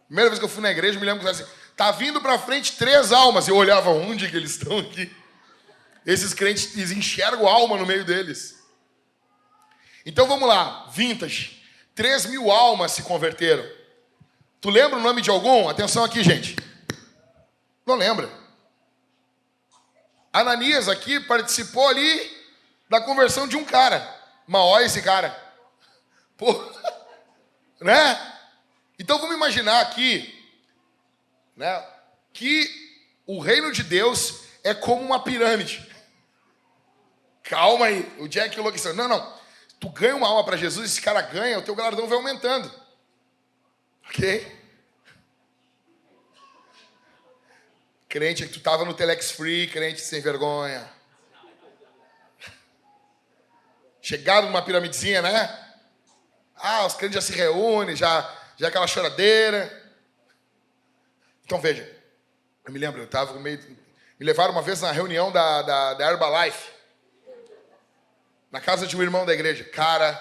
Primeira vez que eu fui na igreja, eu me lembro que assim, tá vindo para frente 3 almas. Eu olhava, onde que eles estão aqui? Esses crentes, eles enxergam alma no meio deles. Então vamos lá, vintage. 3.000 almas se converteram. Tu lembra o nome de algum? Atenção aqui, gente. Não lembra. Ananias aqui participou ali da conversão de um cara. Mas olha esse cara. Pô, né? Então vamos imaginar aqui, né, que o reino de Deus é como uma pirâmide. Calma aí, o Jack enlouqueceu. Não. Tu ganha uma alma para Jesus, esse cara ganha, o teu galardão vai aumentando. Ok? Crente que tu tava no Telex Free, crente sem vergonha. Chegaram numa piramidezinha, né? Ah, os crentes já se reúnem, já aquela choradeira. Então veja, eu me lembro, me levaram uma vez na reunião da Herbalife, na casa de um irmão da igreja. Cara,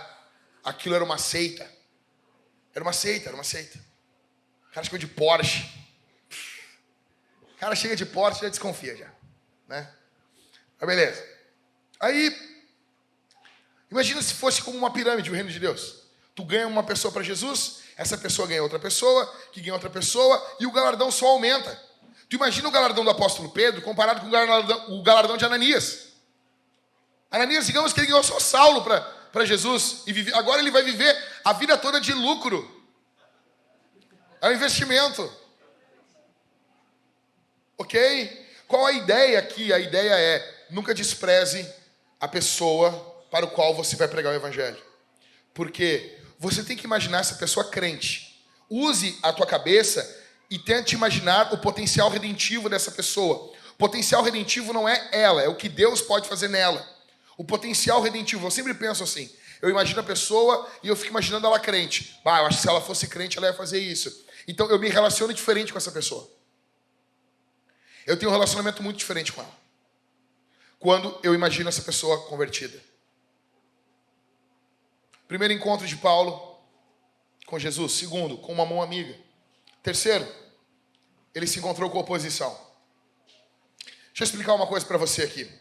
aquilo era uma seita. Era uma seita. O cara chegou de Porsche. O cara chega de Porsche e já desconfia já, né? Mas beleza. Aí, imagina se fosse como uma pirâmide, o reino de Deus. Tu ganha uma pessoa para Jesus, essa pessoa ganha outra pessoa, que ganha outra pessoa, e o galardão só aumenta. Tu imagina o galardão do apóstolo Pedro comparado com o galardão de Ananias. Ananias, digamos que ele ganhou só Saulo para Jesus, e agora ele vai viver a vida toda de lucro. É um investimento. Ok? Qual a ideia aqui? A ideia é, nunca despreze a pessoa para o qual você vai pregar o evangelho. Porque você tem que imaginar essa pessoa crente. Use a tua cabeça e tente imaginar o potencial redentivo dessa pessoa. O potencial redentivo não é ela, é o que Deus pode fazer nela. O potencial redentivo, eu sempre penso assim, eu imagino a pessoa e eu fico imaginando ela crente. Eu acho que se ela fosse crente, ela ia fazer isso. Então eu me relaciono diferente com essa pessoa. Eu tenho um relacionamento muito diferente com ela. Quando eu imagino essa pessoa convertida. Primeiro encontro de Paulo com Jesus. Segundo, com uma mão amiga. Terceiro, ele se encontrou com oposição. Deixa eu explicar uma coisa para você aqui.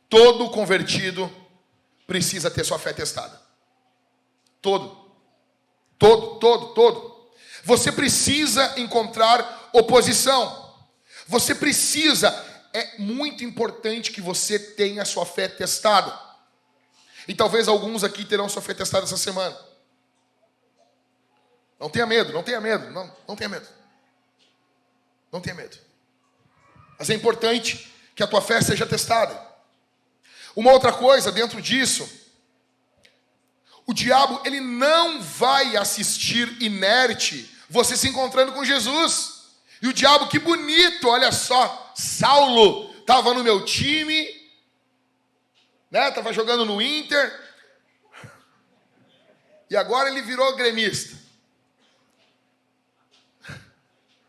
Todo convertido precisa ter sua fé testada. Todo. Você precisa encontrar oposição. Você precisa, é muito importante que você tenha sua fé testada. E talvez alguns aqui terão sua fé testada essa semana. Não tenha medo. Não tenha medo. Mas é importante que a tua fé seja testada. Uma outra coisa dentro disso, o diabo, ele não vai assistir inerte você se encontrando com Jesus. E o diabo, que bonito, olha só, Saulo estava no meu time, né? Estava jogando no Inter, e agora ele virou gremista.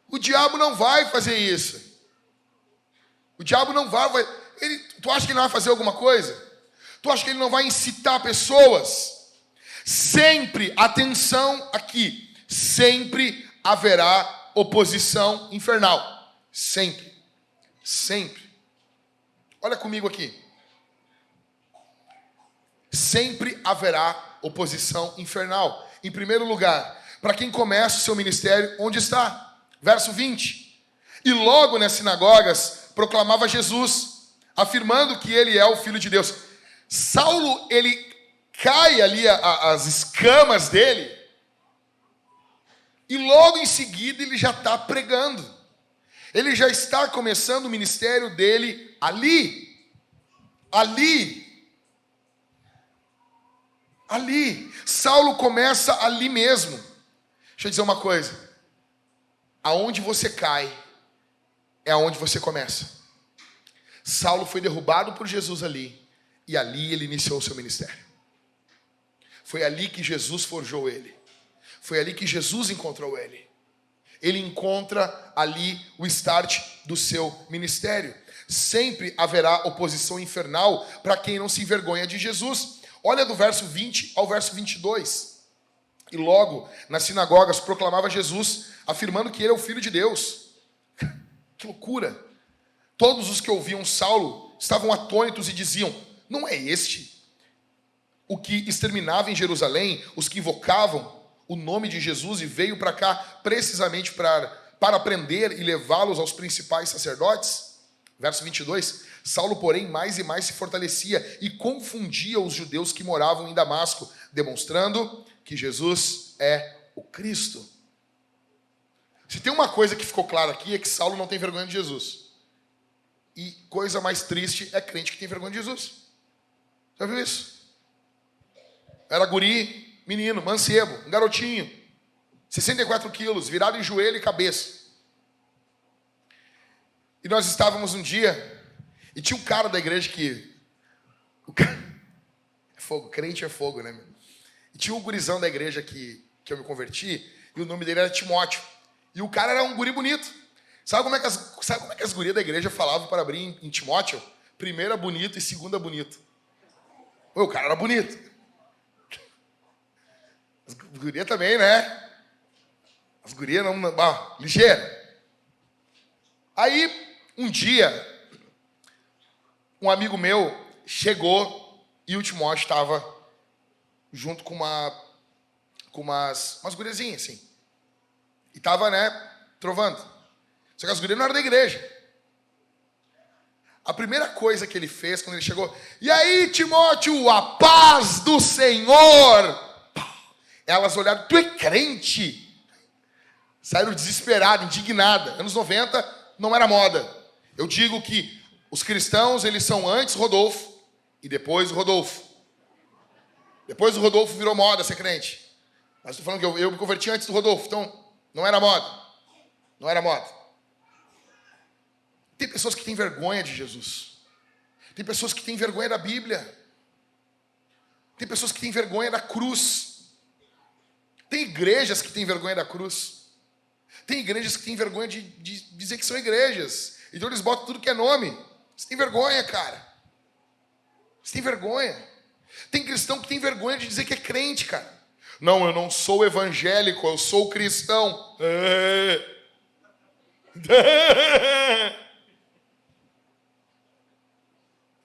O diabo não vai fazer isso. O diabo não vai... tu acha que ele não vai fazer alguma coisa? Tu acha que ele não vai incitar pessoas? Sempre, atenção aqui, sempre haverá oposição infernal. Sempre. Olha comigo aqui. Sempre haverá oposição infernal. Em primeiro lugar, para quem começa o seu ministério, onde está? Verso 20. E logo nas sinagogas proclamava Jesus, afirmando que ele é o Filho de Deus. Saulo, ele cai ali as escamas dele, e logo em seguida ele já está pregando. Ele já está começando o ministério dele ali. Saulo começa ali mesmo. Deixa eu dizer uma coisa. Aonde você cai, é aonde você começa. Saulo foi derrubado por Jesus ali, e ali ele iniciou o seu ministério. Foi ali que Jesus forjou ele. Foi ali que Jesus encontrou ele. Ele encontra ali o start do seu ministério. Sempre haverá oposição infernal para quem não se envergonha de Jesus. Olha do verso 20 ao verso 22. E logo nas sinagogas proclamava Jesus, afirmando que ele é o Filho de Deus. Que loucura! Todos os que ouviam Saulo estavam atônitos e diziam: não é este o que exterminava em Jerusalém os que invocavam o nome de Jesus e veio para cá precisamente para prender e levá-los aos principais sacerdotes? Verso 22. Saulo, porém, mais e mais se fortalecia e confundia os judeus que moravam em Damasco, demonstrando que Jesus é o Cristo. Se tem uma coisa que ficou clara aqui, é que Saulo não tem vergonha de Jesus. E coisa mais triste é crente que tem vergonha de Jesus. Já viu isso? Era guri, menino, mancebo, um garotinho, 64 quilos, virado em joelho e cabeça. E nós estávamos um dia, e tinha um cara da igreja que... É fogo, crente é fogo, né, meu? E tinha um gurizão da igreja que eu me converti, e o nome dele era Timóteo. E o cara era um guri bonito, Sabe como é que as gurias da igreja falavam para abrir em Timóteo? Primeira bonito e segunda bonito. O cara era bonito. As gurias também, né? As gurias não... ligeira. Aí, um dia, um amigo meu chegou e o Timóteo estava junto com umas guriazinhas, assim. E tava, né, trovando. Só que as gurias não eram da igreja. A primeira coisa que ele fez quando ele chegou... E aí, Timóteo, a paz do Senhor! Elas olharam, tu é crente? Saíram desesperadas, indignadas. Anos 90 não era moda. Eu digo que os cristãos, eles são antes Rodolfo e depois Rodolfo. Depois o Rodolfo virou moda ser crente. Mas estou falando que eu me converti antes do Rodolfo, então não era moda. Não era moda. Tem pessoas que têm vergonha de Jesus. Tem pessoas que têm vergonha da Bíblia. Tem pessoas que têm vergonha da cruz. Tem igrejas que têm vergonha da cruz. Tem igrejas que têm vergonha de dizer que são igrejas. Então eles botam tudo que é nome. Você tem vergonha, cara. Você tem vergonha. Tem cristão que tem vergonha de dizer que é crente, cara. Não, eu não sou evangélico, eu sou cristão.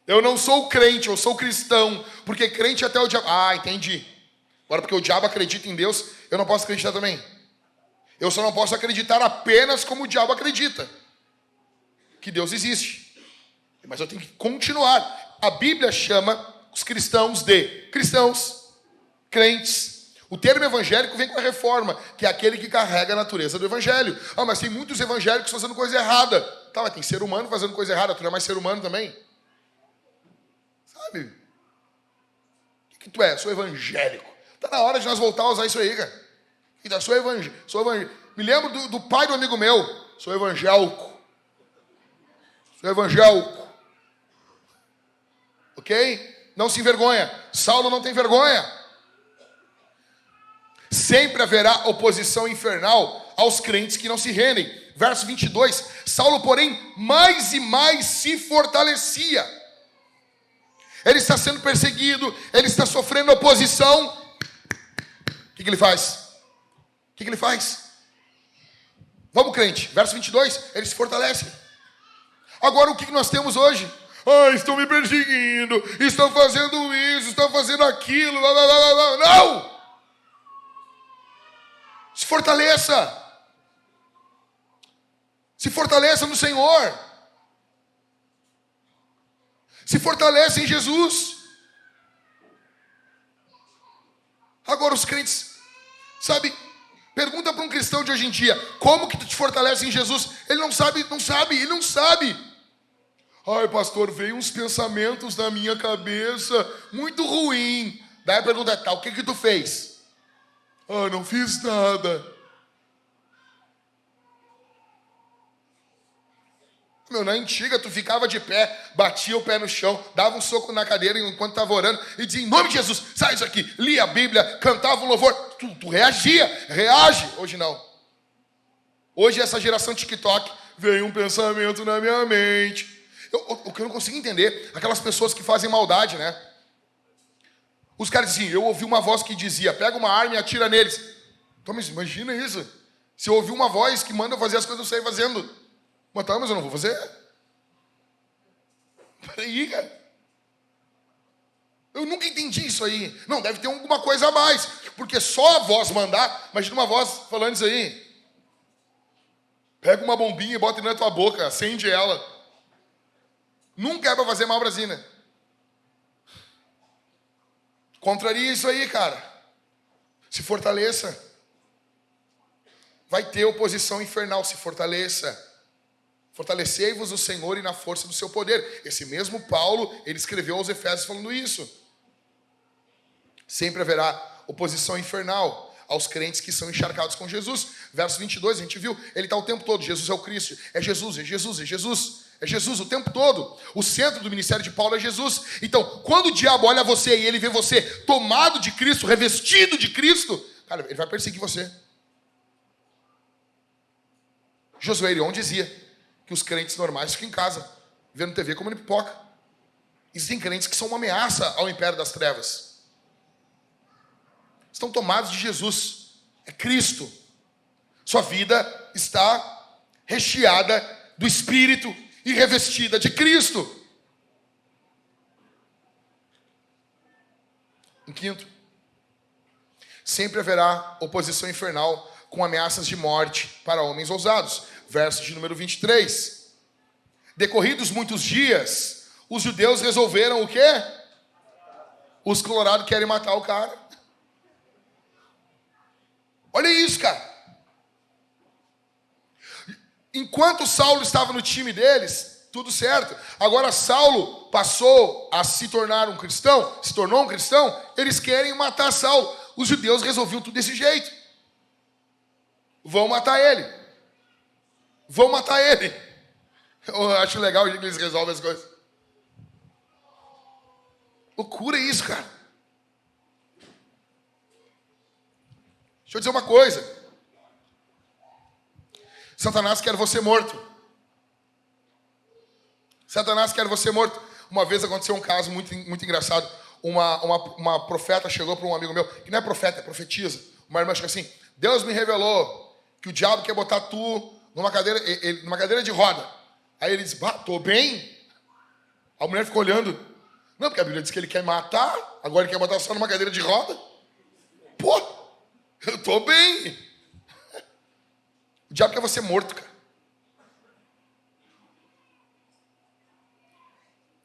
Eu não sou crente, eu sou cristão. Porque crente até o diabo... Ah, entendi. Agora, porque o diabo acredita em Deus, eu não posso acreditar também. Eu só não posso acreditar apenas como o diabo acredita. Que Deus existe. Mas eu tenho que continuar. A Bíblia chama os cristãos de cristãos, crentes. O termo evangélico vem com a reforma, que é aquele que carrega a natureza do evangelho. Ah, mas tem muitos evangélicos fazendo coisa errada. Tá, mas tem ser humano fazendo coisa errada, tu não é mais ser humano também? Sabe? O que tu é? Sou evangélico. Tá na hora de nós voltar a usar isso aí, cara. Então, sou evangélico. Me lembro do pai do amigo meu. Sou evangélico. Sou evangélico. Ok? Não se envergonha. Saulo não tem vergonha. Sempre haverá oposição infernal aos crentes que não se rendem. Verso 22. Saulo, porém, mais e mais se fortalecia. Ele está sendo perseguido. Ele está sofrendo oposição. O que ele faz? O que ele faz? Vamos, crente. Verso 22. Ele se fortalece. Agora, o que nós temos hoje? Ah, estão me perseguindo. Estão fazendo isso. Estão fazendo aquilo. Lá, lá, lá, lá. Não! Se fortaleça. Se fortaleça no Senhor. Se fortalece em Jesus. Agora os crentes, sabe, pergunta para um cristão de hoje em dia, como que tu te fortalece em Jesus? Ele não sabe. Ai, pastor, veio uns pensamentos na minha cabeça, muito ruim. Daí a pergunta é, tá, o que tu fez? Ah, não fiz nada. Meu, na antiga, tu ficava de pé, batia o pé no chão, dava um soco na cadeira enquanto estava orando e dizia, em nome de Jesus, sai isso aqui. Lia a Bíblia, cantava o louvor. Tu reagia, reage. Hoje não. Hoje essa geração TikTok, veio um pensamento na minha mente. O que eu não consigo entender, aquelas pessoas que fazem maldade, né? Os caras dizem, eu ouvi uma voz que dizia, pega uma arma e atira neles. Então, mas imagina isso. Se eu ouvir uma voz que manda eu fazer as coisas, eu saio fazendo. Mas tá, mas eu não vou fazer. Peraí, cara. Eu nunca entendi isso aí. Não, deve ter alguma coisa a mais. Porque só a voz mandar, imagina uma voz falando isso aí. Pega uma bombinha e bota na tua boca, acende ela. Nunca é para fazer mal, Brasília. Contraria isso aí, cara. Se fortaleça. Vai ter oposição infernal, se fortaleça. Fortalecei-vos o Senhor e na força do seu poder. Esse mesmo Paulo, ele escreveu aos Efésios falando isso. Sempre haverá oposição infernal aos crentes que são encharcados com Jesus. Verso 22, a gente viu, ele está o tempo todo, Jesus é o Cristo. É Jesus, é Jesus, é Jesus. É Jesus o tempo todo. O centro do ministério de Paulo é Jesus. Então, quando o diabo olha você e ele vê você tomado de Cristo, revestido de Cristo, cara, ele vai perseguir você. Josué Irion dizia que os crentes normais ficam em casa, vendo TV comendo pipoca. Existem crentes que são uma ameaça ao império das trevas. Estão tomados de Jesus. É Cristo. Sua vida está recheada do Espírito e revestida de Cristo. Em quinto, sempre haverá oposição infernal com ameaças de morte para homens ousados. Verso de número 23. Decorridos muitos dias, os judeus resolveram o quê? Os colorados querem matar o cara. Olha isso, cara. Enquanto Saulo estava no time deles, tudo certo. Agora Saulo passou a se tornar um cristão, se tornou um cristão, eles querem matar Saulo. Os judeus resolviam tudo desse jeito. Vão matar ele. Vão matar ele. Eu acho legal o jeito que eles resolvem as coisas. Loucura isso, cara. Deixa eu dizer uma coisa. Satanás quer você morto. Satanás quer você morto. Uma vez aconteceu um caso muito engraçado. Uma profeta chegou para um amigo meu, que não é profeta, é profetisa. Uma irmã chegou assim: Deus me revelou que o diabo quer botar tu numa cadeira de roda. Aí ele disse: tô bem. A mulher ficou olhando. Não, porque a Bíblia diz que ele quer matar, agora ele quer botar só numa cadeira de roda. Pô, eu tô bem. O diabo quer você morto, cara.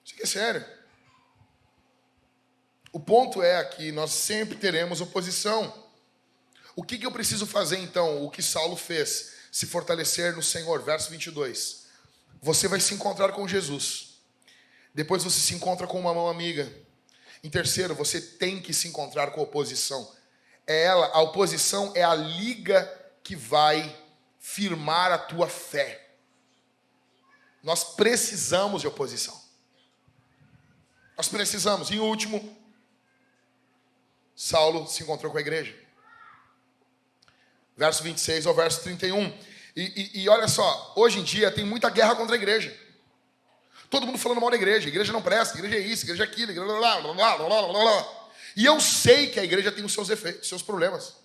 Isso aqui é sério. O ponto é que nós sempre teremos oposição. O que eu preciso fazer então? O que Saulo fez? Se fortalecer no Senhor. Verso 22. Você vai se encontrar com Jesus. Depois você se encontra com uma mão amiga. Em terceiro, você tem que se encontrar com a oposição. A oposição é a liga que vai firmar a tua fé. Nós precisamos de oposição. Nós precisamos. E em último, Saulo se encontrou com a igreja. Verso 26 ao verso 31. E olha só, hoje em dia tem muita guerra contra a igreja. Todo mundo falando mal da igreja. A igreja não presta, a igreja é isso, a igreja é aquilo. E eu sei que a igreja tem os seus defeitos, os seus problemas.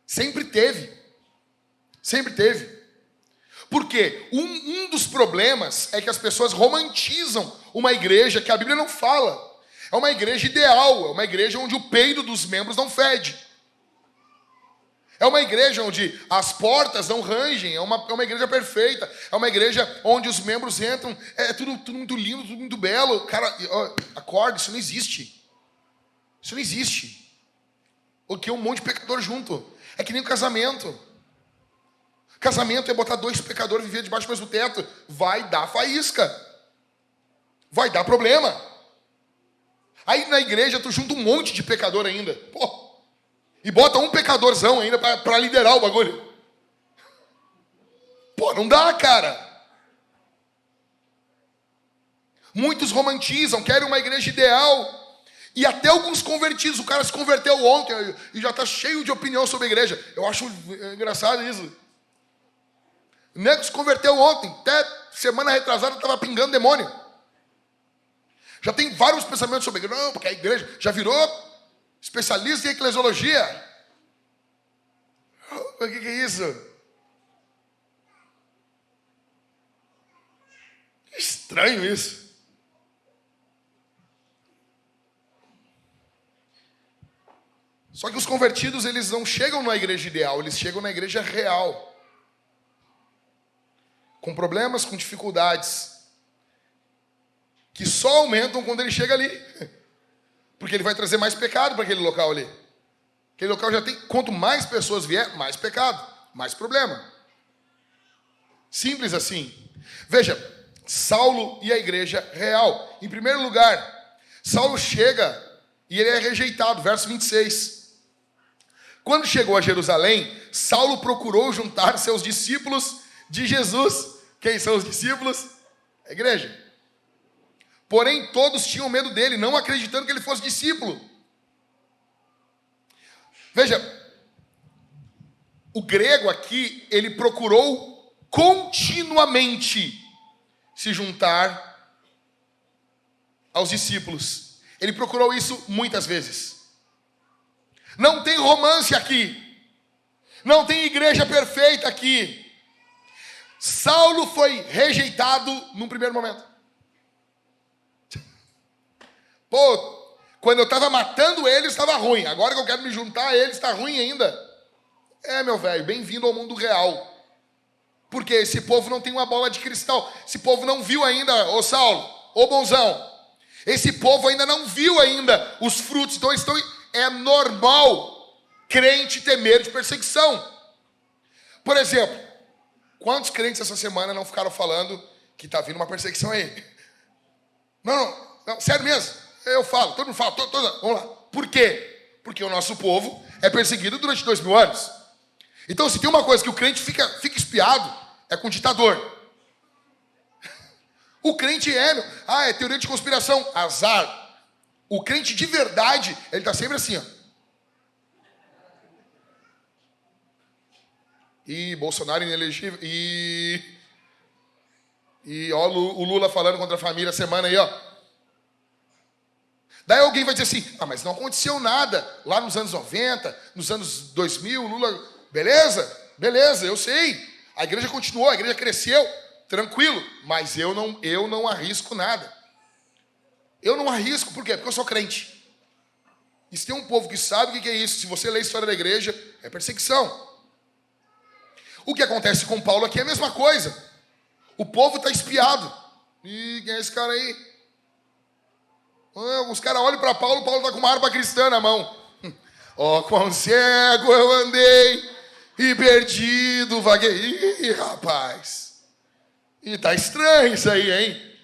Sempre teve. Sempre teve. Porque um dos problemas é que as pessoas romantizam uma igreja que a Bíblia não fala. É uma igreja ideal, é uma igreja onde o peido dos membros não fede. É uma igreja onde as portas não rangem, é uma igreja perfeita, é uma igreja onde os membros entram, é tudo muito lindo, tudo muito belo. Cara, acorda, isso não existe. Isso não existe. Porque um monte de pecador junto. É que nem o casamento. Casamento é botar dois pecadores viver debaixo do mesmo teto. Vai dar faísca. Vai dar problema. Aí na igreja tu junta um monte de pecador ainda. Pô. E bota um pecadorzão ainda para liderar o bagulho. Pô, não dá, cara. Muitos romantizam, querem uma igreja ideal. E até alguns convertidos. O cara se converteu ontem e já está cheio de opinião sobre a igreja. Eu acho engraçado isso. O nego se converteu ontem. Até semana retrasada estava pingando demônio. Já tem vários pensamentos sobre a igreja. Não, porque a igreja já virou especialista em eclesiologia. O que é isso? Que estranho isso. Só que os convertidos, eles não chegam na igreja ideal, eles chegam na igreja real. Com problemas, com dificuldades, que só aumentam quando ele chega ali. Porque ele vai trazer mais pecado para aquele local ali. Aquele local já tem, quanto mais pessoas vier, mais pecado, mais problema. Simples assim. Veja, Saulo e a igreja real. Em primeiro lugar, Saulo chega e ele é rejeitado. Verso 26. Quando chegou a Jerusalém, Saulo procurou juntar seus discípulos de Jesus. Quem são os discípulos? A igreja. Porém, todos tinham medo dele, não acreditando que ele fosse discípulo. Veja, o grego aqui, ele procurou continuamente se juntar aos discípulos. Ele procurou isso muitas vezes. Não tem romance aqui. Não tem igreja perfeita aqui. Saulo foi rejeitado num primeiro momento. Pô, quando eu estava matando ele, estava ruim. Agora que eu quero me juntar a ele, está ruim ainda. Meu velho, bem-vindo ao mundo real. Porque esse povo não tem uma bola de cristal. Esse povo não viu ainda, ô Saulo, ô bonzão. Esse povo ainda não viu ainda os frutos. Então é normal crente ter medo de perseguição. Por exemplo, quantos crentes essa semana não ficaram falando que está vindo uma perseguição aí? Não, sério mesmo. Eu falo, todo mundo fala, vamos lá. Por quê? Porque o nosso povo é perseguido durante 2000 anos. Então, se tem uma coisa que o crente fica espiado, é com o ditador. O crente é teoria de conspiração, azar. O crente de verdade, ele está sempre assim, ó. E Bolsonaro inelegível. E ó, o Lula falando contra a família semana aí, ó. Daí alguém vai dizer assim, mas não aconteceu nada lá nos anos 90, nos anos 2000, Lula... Beleza, eu sei. A igreja continuou, a igreja cresceu, tranquilo. Mas eu não arrisco nada. Eu não arrisco, por quê? Porque eu sou crente. E se tem um povo que sabe o que é isso, se você lê a história da igreja, é perseguição. O que acontece com Paulo aqui é a mesma coisa. O povo está espiado. Ih, quem é esse cara aí? Os caras olham para Paulo está com uma harpa cristã na mão. Quão cego eu andei e perdido vaguei. Ih, rapaz. E tá estranho isso aí, hein?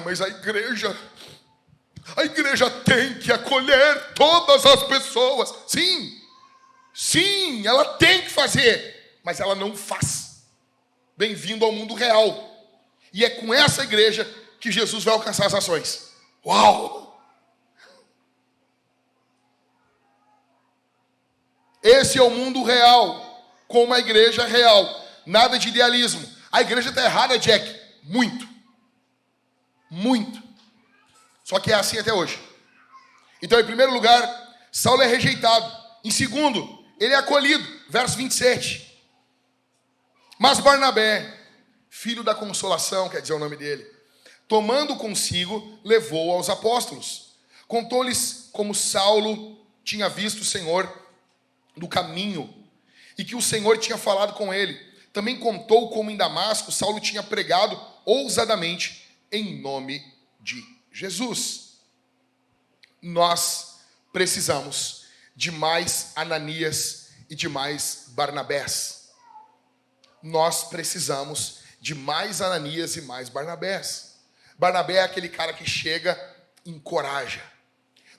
Mas a igreja tem que acolher todas as pessoas. Sim, ela tem que fazer, mas ela não faz. Bem-vindo ao mundo real. E é com essa igreja que Jesus vai alcançar as nações. Uau! Esse é o mundo real, com uma igreja real. Nada de idealismo. A igreja está errada, Jack. Muito. Só que é assim até hoje. Então, em primeiro lugar, Saulo é rejeitado. Em segundo, ele é acolhido. Verso 27. Mas Barnabé, filho da consolação, quer dizer o nome dele, tomando consigo, levou aos apóstolos. Contou-lhes como Saulo tinha visto o Senhor no caminho e que o Senhor tinha falado com ele. Também contou como em Damasco Saulo tinha pregado ousadamente em nome de Jesus. Nós precisamos de mais Ananias e de mais Barnabés. Nós precisamos de mais Ananias e mais Barnabés. Barnabé é aquele cara que chega e encoraja.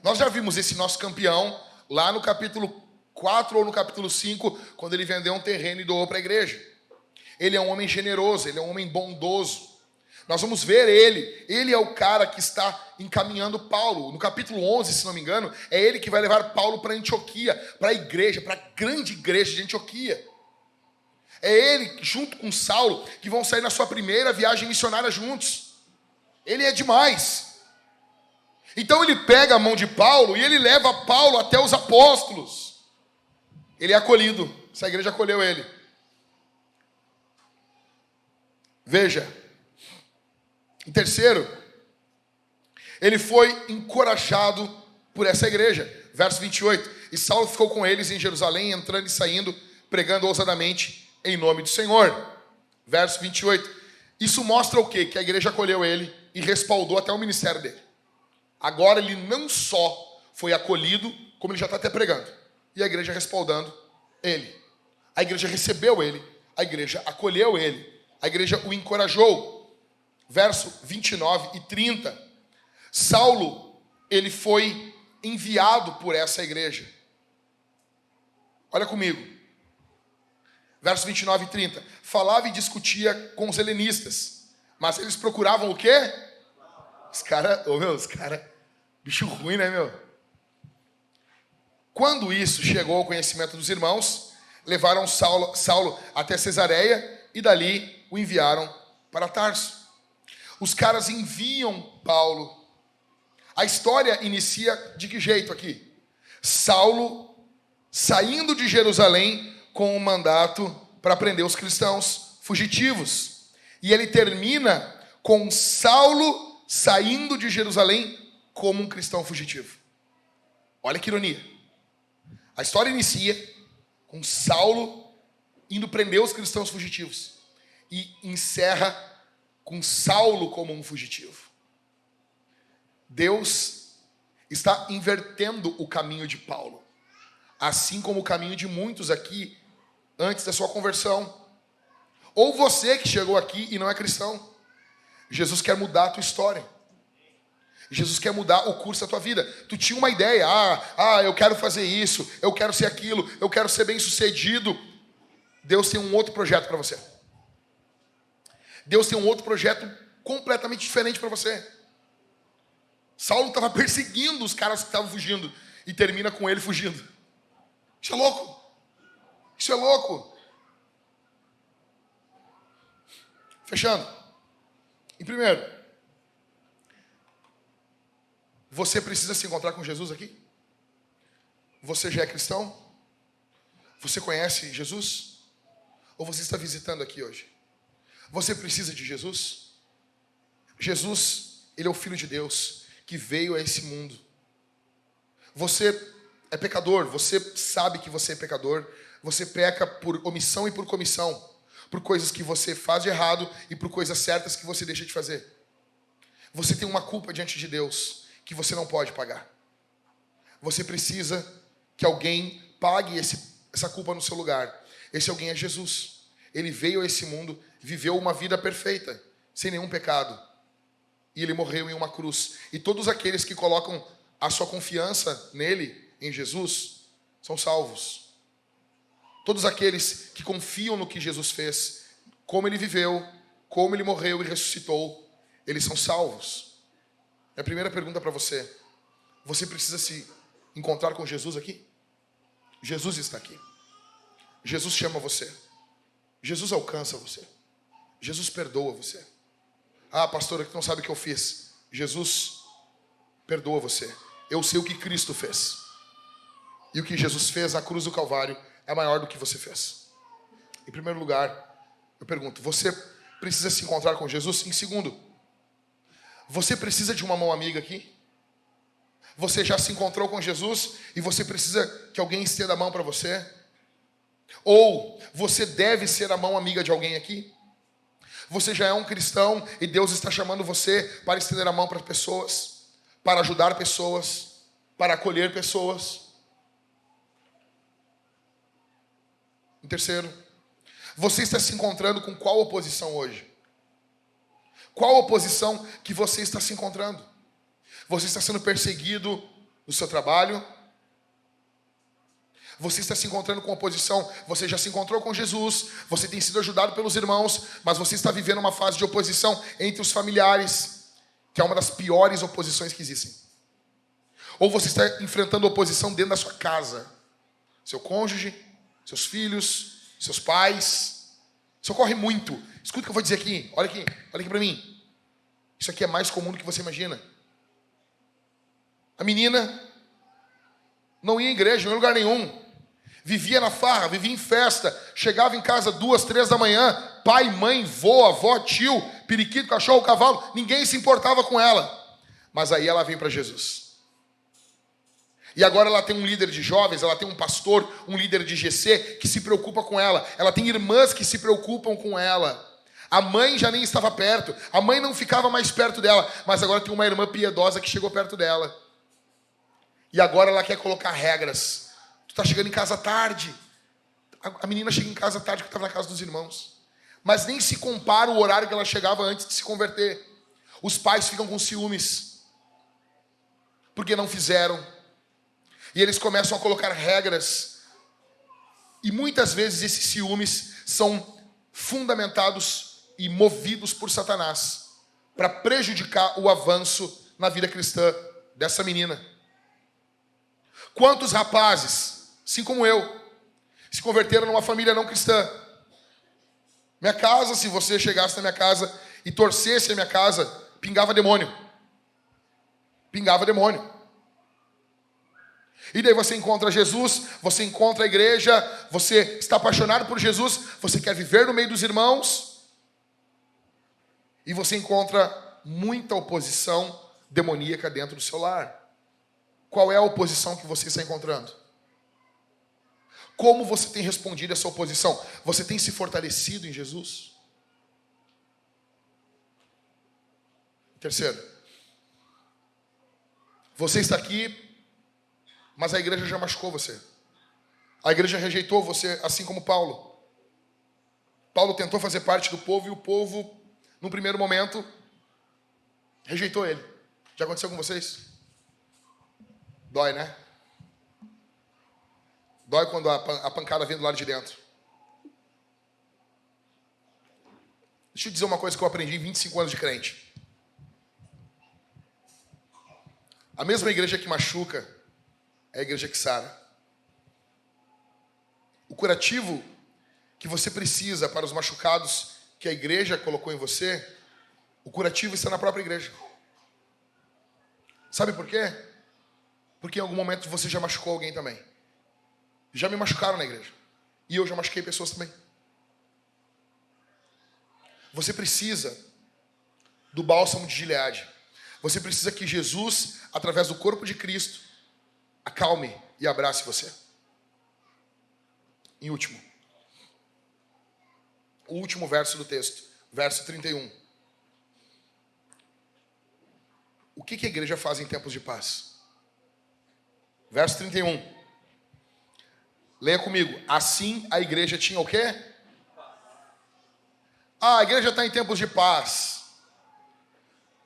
Nós já vimos esse nosso campeão lá no capítulo 4 ou no capítulo 5, quando ele vendeu um terreno e doou para a igreja. Ele é um homem generoso, ele é um homem bondoso. Nós vamos ver ele é o cara que está encaminhando Paulo. No capítulo 11, se não me engano, é ele que vai levar Paulo para Antioquia, para a igreja, para a grande igreja de Antioquia. É ele, junto com Saulo, que vão sair na sua primeira viagem missionária juntos. Ele é demais. Então ele pega a mão de Paulo e ele leva Paulo até os apóstolos. Ele é acolhido. Essa igreja acolheu ele. Veja. Em terceiro, ele foi encorajado por essa igreja. Verso 28. E Saulo ficou com eles em Jerusalém, entrando e saindo, pregando ousadamente em nome do Senhor. Verso 28. Isso mostra o quê? Que a igreja acolheu ele e respaldou até o ministério dele. Agora ele não só foi acolhido, como ele já está até pregando. E a igreja respaldando ele. A igreja recebeu ele. A igreja acolheu ele. A igreja o encorajou. Verso 29 e 30. Saulo, ele foi enviado por essa igreja. Olha comigo. Verso 29 e 30. Falava e discutia com os helenistas. Mas eles procuravam o quê? Os caras, bicho ruim, né, meu? Quando isso chegou ao conhecimento dos irmãos, levaram Saulo até Cesareia e dali o enviaram para Tarso. Os caras enviam Paulo. A história inicia de que jeito aqui? Saulo saindo de Jerusalém com um mandato para prender os cristãos fugitivos. E ele termina com Saulo saindo de Jerusalém como um cristão fugitivo. Olha que ironia. A história inicia com Saulo indo prender os cristãos fugitivos e encerra com Saulo como um fugitivo. Deus está invertendo o caminho de Paulo, assim como o caminho de muitos aqui antes da sua conversão. Ou você que chegou aqui e não é cristão. Jesus quer mudar a tua história. Jesus quer mudar o curso da tua vida. Tu tinha uma ideia, eu quero fazer isso, eu quero ser aquilo, eu quero ser bem sucedido. Deus tem um outro projeto para você. Deus tem um outro projeto completamente diferente para você. Saulo estava perseguindo os caras que estavam fugindo e termina com ele fugindo. Isso é louco. Isso é louco. Fechando. Em primeiro, você precisa se encontrar com Jesus aqui? Você já é cristão? Você conhece Jesus? Ou você está visitando aqui hoje? Você precisa de Jesus? Jesus, ele é o Filho de Deus que veio a esse mundo. Você é pecador, você sabe que você é pecador. Você peca por omissão e por comissão, por coisas que você faz de errado e por coisas certas que você deixa de fazer. Você tem uma culpa diante de Deus que você não pode pagar. Você precisa que alguém pague essa culpa no seu lugar. Esse alguém é Jesus. Ele veio a esse mundo, viveu uma vida perfeita, sem nenhum pecado. E ele morreu em uma cruz. E todos aqueles que colocam a sua confiança nele, em Jesus, são salvos. Todos aqueles que confiam no que Jesus fez, como ele viveu, como ele morreu e ressuscitou, eles são salvos. A primeira pergunta para você: você precisa se encontrar com Jesus aqui? Jesus está aqui. Jesus chama você. Jesus alcança você. Jesus perdoa você. Pastora, que não sabe o que eu fiz. Jesus perdoa você. Eu sei o que Cristo fez. E o que Jesus fez na cruz do Calvário é maior do que você fez. Em primeiro lugar, eu pergunto: você precisa se encontrar com Jesus? Em segundo, você precisa de uma mão amiga aqui? Você já se encontrou com Jesus e você precisa que alguém estenda a mão para você? Ou você deve ser a mão amiga de alguém aqui? Você já é um cristão e Deus está chamando você para estender a mão para pessoas, para ajudar pessoas, para acolher pessoas. Em terceiro, você está se encontrando com qual oposição hoje? Qual oposição que você está se encontrando? Você está sendo perseguido no seu trabalho? Você está se encontrando com oposição? Você já se encontrou com Jesus? Você tem sido ajudado pelos irmãos, mas você está vivendo uma fase de oposição entre os familiares, que é uma das piores oposições que existem. Ou você está enfrentando oposição dentro da sua casa, seu cônjuge, seus filhos, seus pais. Isso ocorre muito. Escuta o que eu vou dizer aqui. Olha aqui para mim. Isso aqui é mais comum do que você imagina. A menina não ia em igreja, não ia em lugar nenhum. Vivia na farra, vivia em festa. Chegava em casa 2, 3 da manhã. Pai, mãe, vô, avó, tio, periquito, cachorro, cavalo. Ninguém se importava com ela. Mas aí ela vem para Jesus. E agora ela tem um líder de jovens, ela tem um pastor, um líder de GC que se preocupa com ela. Ela tem irmãs que se preocupam com ela. A mãe já nem estava perto. A mãe não ficava mais perto dela. Mas agora tem uma irmã piedosa que chegou perto dela. E agora ela quer colocar regras. Tu está chegando em casa tarde. A menina chega em casa tarde porque estava na casa dos irmãos. Mas nem se compara o horário que ela chegava antes de se converter. Os pais ficam com ciúmes. Porque não fizeram. E eles começam a colocar regras. E muitas vezes esses ciúmes são fundamentados e movidos por Satanás para prejudicar o avanço na vida cristã dessa menina. Quantos rapazes, assim como eu, se converteram numa família não cristã? Minha casa, se você chegasse na minha casa e torcesse a minha casa, pingava demônio. Pingava demônio. E daí você encontra Jesus, você encontra a igreja, você está apaixonado por Jesus, você quer viver no meio dos irmãos, e você encontra muita oposição demoníaca dentro do seu lar. Qual é a oposição que você está encontrando? Como você tem respondido a essa oposição? Você tem se fortalecido em Jesus? Terceiro, você está aqui, mas a igreja já machucou você. A igreja rejeitou você, assim como Paulo. Paulo tentou fazer parte do povo e o povo, no primeiro momento, rejeitou ele. Já aconteceu com vocês? Dói, né? Dói quando a pancada vem do lado de dentro. Deixa eu dizer uma coisa que eu aprendi em 25 anos de crente. A mesma igreja que machuca é a igreja que sara. O curativo que você precisa para os machucados que a igreja colocou em você, o curativo está na própria igreja. Sabe por quê? Porque em algum momento você já machucou alguém também. Já me machucaram na igreja. E eu já machuquei pessoas também. Você precisa do bálsamo de Gileade. Você precisa que Jesus, através do corpo de Cristo, acalme e abrace você. Em último. O último verso do texto. Verso 31. O que a igreja faz em tempos de paz? Verso 31. Leia comigo. Assim a igreja tinha o quê? Ah, a igreja está em tempos de paz.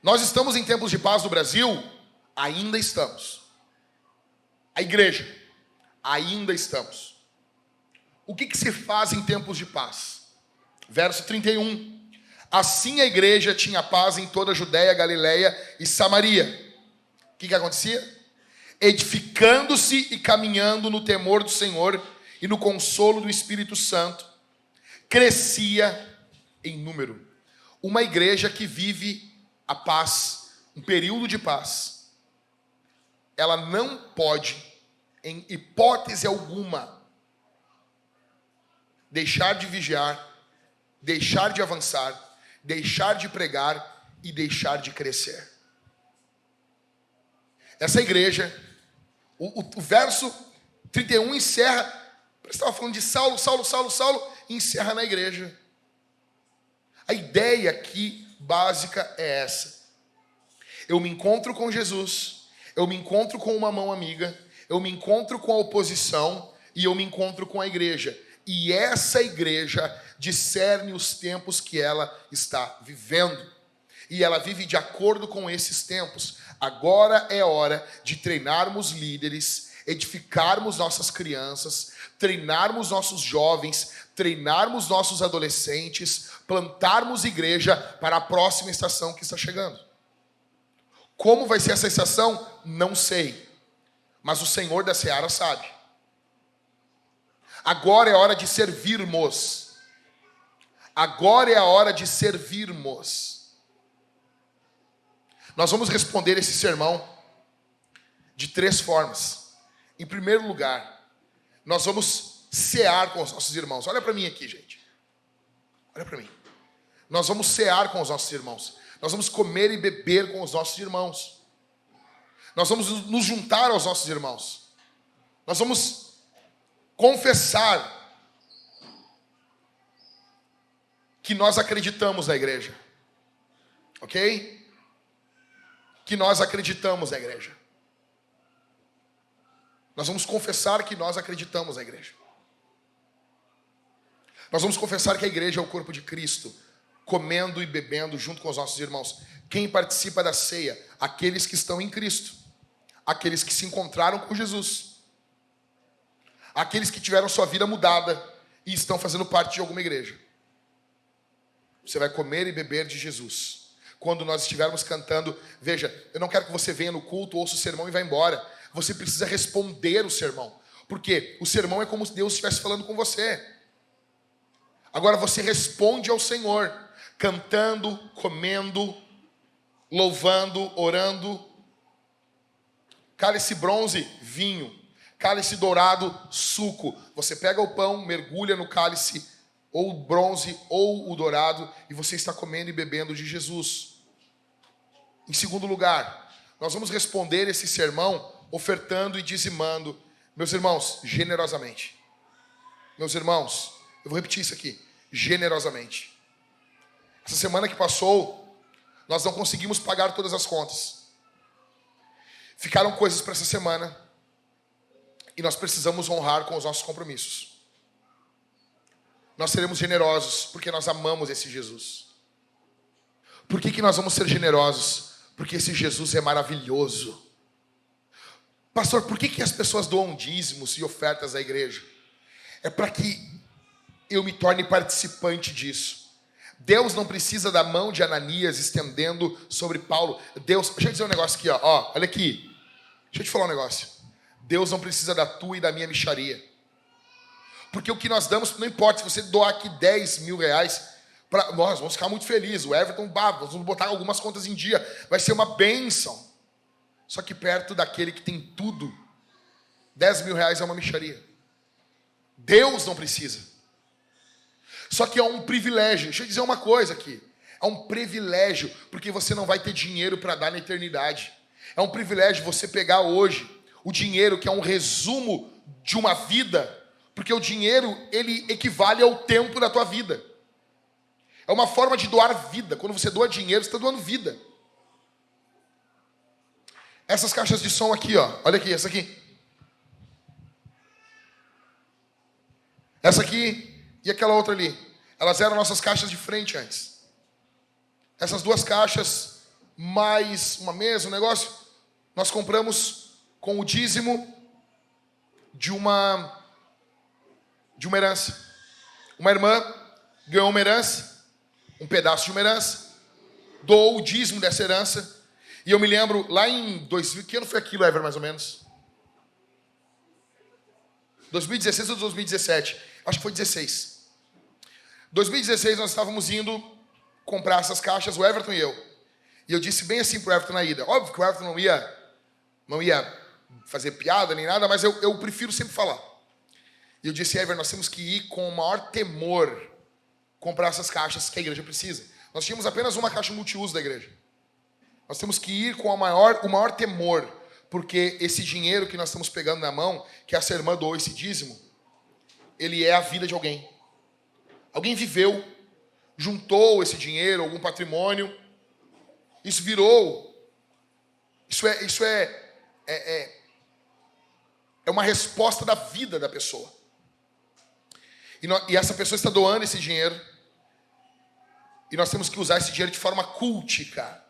Nós estamos em tempos de paz no Brasil? Ainda estamos. A igreja, ainda estamos. O que se faz em tempos de paz? Verso 31. Assim a igreja tinha paz em toda a Judéia, Galileia e Samaria. O que acontecia? Edificando-se e caminhando no temor do Senhor e no consolo do Espírito Santo, crescia em número. Uma igreja que vive a paz, um período de paz, ela não pode, em hipótese alguma, deixar de vigiar, deixar de avançar, deixar de pregar e deixar de crescer. Essa igreja, o verso 31 encerra, parece que estava falando de Saulo, e encerra na igreja. A ideia aqui básica é essa. Eu me encontro com Jesus, eu me encontro com uma mão amiga, eu me encontro com a oposição e eu me encontro com a igreja. E essa igreja discerne os tempos que ela está vivendo. E ela vive de acordo com esses tempos. Agora é hora de treinarmos líderes, edificarmos nossas crianças, treinarmos nossos jovens, treinarmos nossos adolescentes, plantarmos igreja para a próxima estação que está chegando. Como vai ser essa estação? Não sei. Mas o Senhor da Seara sabe. Agora é hora de servirmos. Agora é a hora de servirmos. Nós vamos responder esse sermão de 3 formas. Em primeiro lugar, nós vamos cear com os nossos irmãos. Olha para mim aqui, gente. Olha para mim. Nós vamos cear com os nossos irmãos. Nós vamos comer e beber com os nossos irmãos. Nós vamos nos juntar aos nossos irmãos. Nós vamos confessar que nós acreditamos na igreja. Ok? Que nós acreditamos na igreja. Nós vamos confessar que nós acreditamos na igreja. Nós vamos confessar que a igreja é o corpo de Cristo, comendo e bebendo junto com os nossos irmãos. Quem participa da ceia? Aqueles que estão em Cristo. Aqueles que se encontraram com Jesus. Aqueles que tiveram sua vida mudada e estão fazendo parte de alguma igreja. Você vai comer e beber de Jesus. Quando nós estivermos cantando, veja, eu não quero que você venha no culto, ouça o sermão e vá embora. você precisa responder o sermão. Porque o sermão é como se Deus estivesse falando com você. Agora você responde ao Senhor, cantando, comendo, louvando, orando. Cálice bronze, vinho. Cálice dourado, suco. Você pega o pão, mergulha no cálice, ou o bronze, ou o dourado, e você está comendo e bebendo de Jesus. Em segundo lugar, nós vamos responder esse sermão ofertando e dizimando, meus irmãos, generosamente. Meus irmãos, eu vou repetir isso aqui, generosamente. Essa semana que passou, nós não conseguimos pagar todas as contas. Ficaram coisas para essa semana e nós precisamos honrar com os nossos compromissos. Nós seremos generosos porque nós amamos esse Jesus. Por que nós vamos ser generosos? Porque esse Jesus é maravilhoso. Pastor, por que as pessoas doam dízimos e ofertas à igreja? É para que eu me torne participante disso. Deus não precisa da mão de Ananias estendendo sobre Paulo. Deus, deixa eu dizer um negócio aqui, ó, olha aqui. Deixa eu te falar um negócio. Deus não precisa da tua e da minha mixaria. Porque o que nós damos, não importa, se você doar aqui 10 mil reais, nós vamos ficar muito felizes. O Everton, nós vamos botar algumas contas em dia. Vai ser uma bênção. Só que perto daquele que tem tudo, 10 mil reais é uma mixaria. Deus não precisa. Só que é um privilégio. Deixa eu dizer uma coisa aqui. É um privilégio, porque você não vai ter dinheiro para dar na eternidade. É um privilégio você pegar hoje o dinheiro, que é um resumo de uma vida, porque o dinheiro, ele equivale ao tempo da tua vida. É uma forma de doar vida. Quando você doa dinheiro, você está doando vida. Essas caixas de som aqui, ó. Olha aqui, essa aqui. Essa aqui e aquela outra ali. Elas eram nossas caixas de frente antes. Essas duas caixas, mais uma mesa, um negócio, nós compramos com o dízimo de uma herança. Uma irmã ganhou uma herança, um pedaço de uma herança, doou o dízimo dessa herança. E eu me lembro, lá em 2000, que ano foi aquilo, Ever, mais ou menos? 2016 ou 2017? Acho que foi 16. 2016 nós estávamos indo comprar essas caixas, o Everton e eu. E eu disse bem assim pro Everton na ida. Óbvio que o Everton não ia fazer piada nem nada, mas eu prefiro sempre falar. E eu disse, Everton, nós temos que ir com o maior temor comprar essas caixas que a igreja precisa. Nós tínhamos apenas uma caixa multiuso da igreja. Nós temos que ir com o maior temor, porque esse dinheiro que nós estamos pegando na mão, que essa irmã doou esse dízimo, ele é a vida de alguém. Alguém viveu, juntou esse dinheiro, algum patrimônio, isso é uma resposta da vida da pessoa. E essa pessoa está doando esse dinheiro, e nós temos que usar esse dinheiro de forma cultica.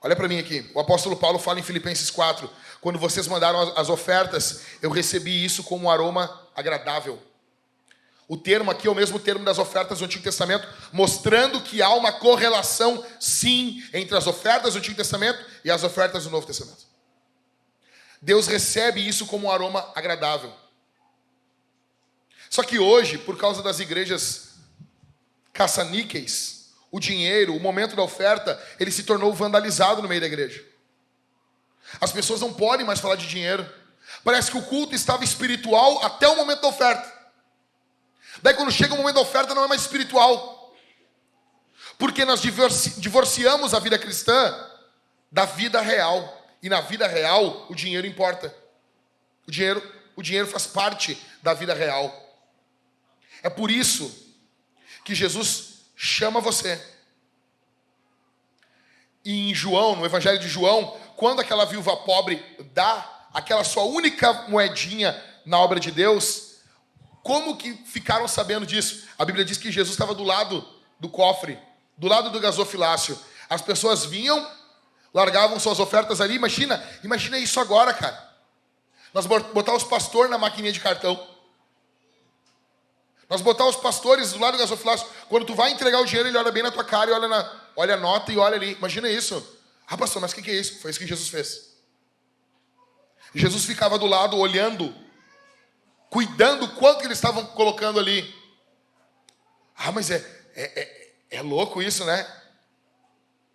Olha para mim aqui, o apóstolo Paulo fala em Filipenses 4, quando vocês mandaram as ofertas, eu recebi isso como um aroma agradável. O termo aqui é o mesmo termo das ofertas do Antigo Testamento, mostrando que há uma correlação, sim, entre as ofertas do Antigo Testamento e as ofertas do Novo Testamento. Deus recebe isso como um aroma agradável. Só que hoje, por causa das igrejas caça-níqueis, o dinheiro, o momento da oferta, ele se tornou vandalizado no meio da igreja. As pessoas não podem mais falar de dinheiro. Parece que o culto estava espiritual até o momento da oferta. Daí quando chega o momento da oferta não é mais espiritual. Porque nós divorciamos a vida cristã da vida real. E na vida real o dinheiro importa. O dinheiro faz parte da vida real. É por isso que Jesus chama você. E em João, no Evangelho de João, quando aquela viúva pobre dá aquela sua única moedinha na obra de Deus, como que ficaram sabendo disso? A Bíblia diz que Jesus estava do lado do cofre, do lado do gasofilácio. As pessoas vinham, largavam suas ofertas ali. Imagina isso agora, cara. Nós botar os pastores na maquininha de cartão. Nós botar os pastores do lado do gasofilácio. Quando tu vai entregar o dinheiro, ele olha bem na tua cara e olha a nota e olha ali. Imagina isso. Ah, pastor, mas o que é isso? Foi isso que Jesus fez. Jesus ficava do lado, olhando, cuidando quanto que eles estavam colocando ali. Ah, mas é louco isso, né?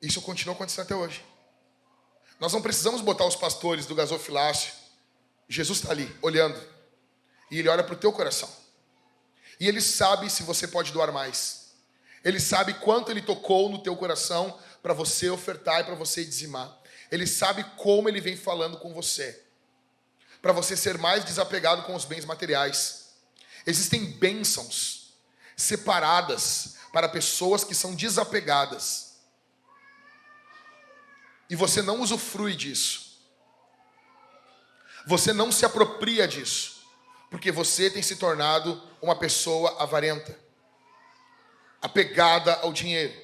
Isso continua acontecendo até hoje. Nós não precisamos botar os pastores do gasofilácio. Jesus está ali, olhando. E Ele olha para o teu coração. E Ele sabe se você pode doar mais. Ele sabe quanto Ele tocou no teu coração para você ofertar e para você dizimar. Ele sabe como Ele vem falando com você, para você ser mais desapegado com os bens materiais. Existem bênçãos separadas para pessoas que são desapegadas. E você não usufrui disso. Você não se apropria disso. Porque você tem se tornado uma pessoa avarenta, apegada ao dinheiro.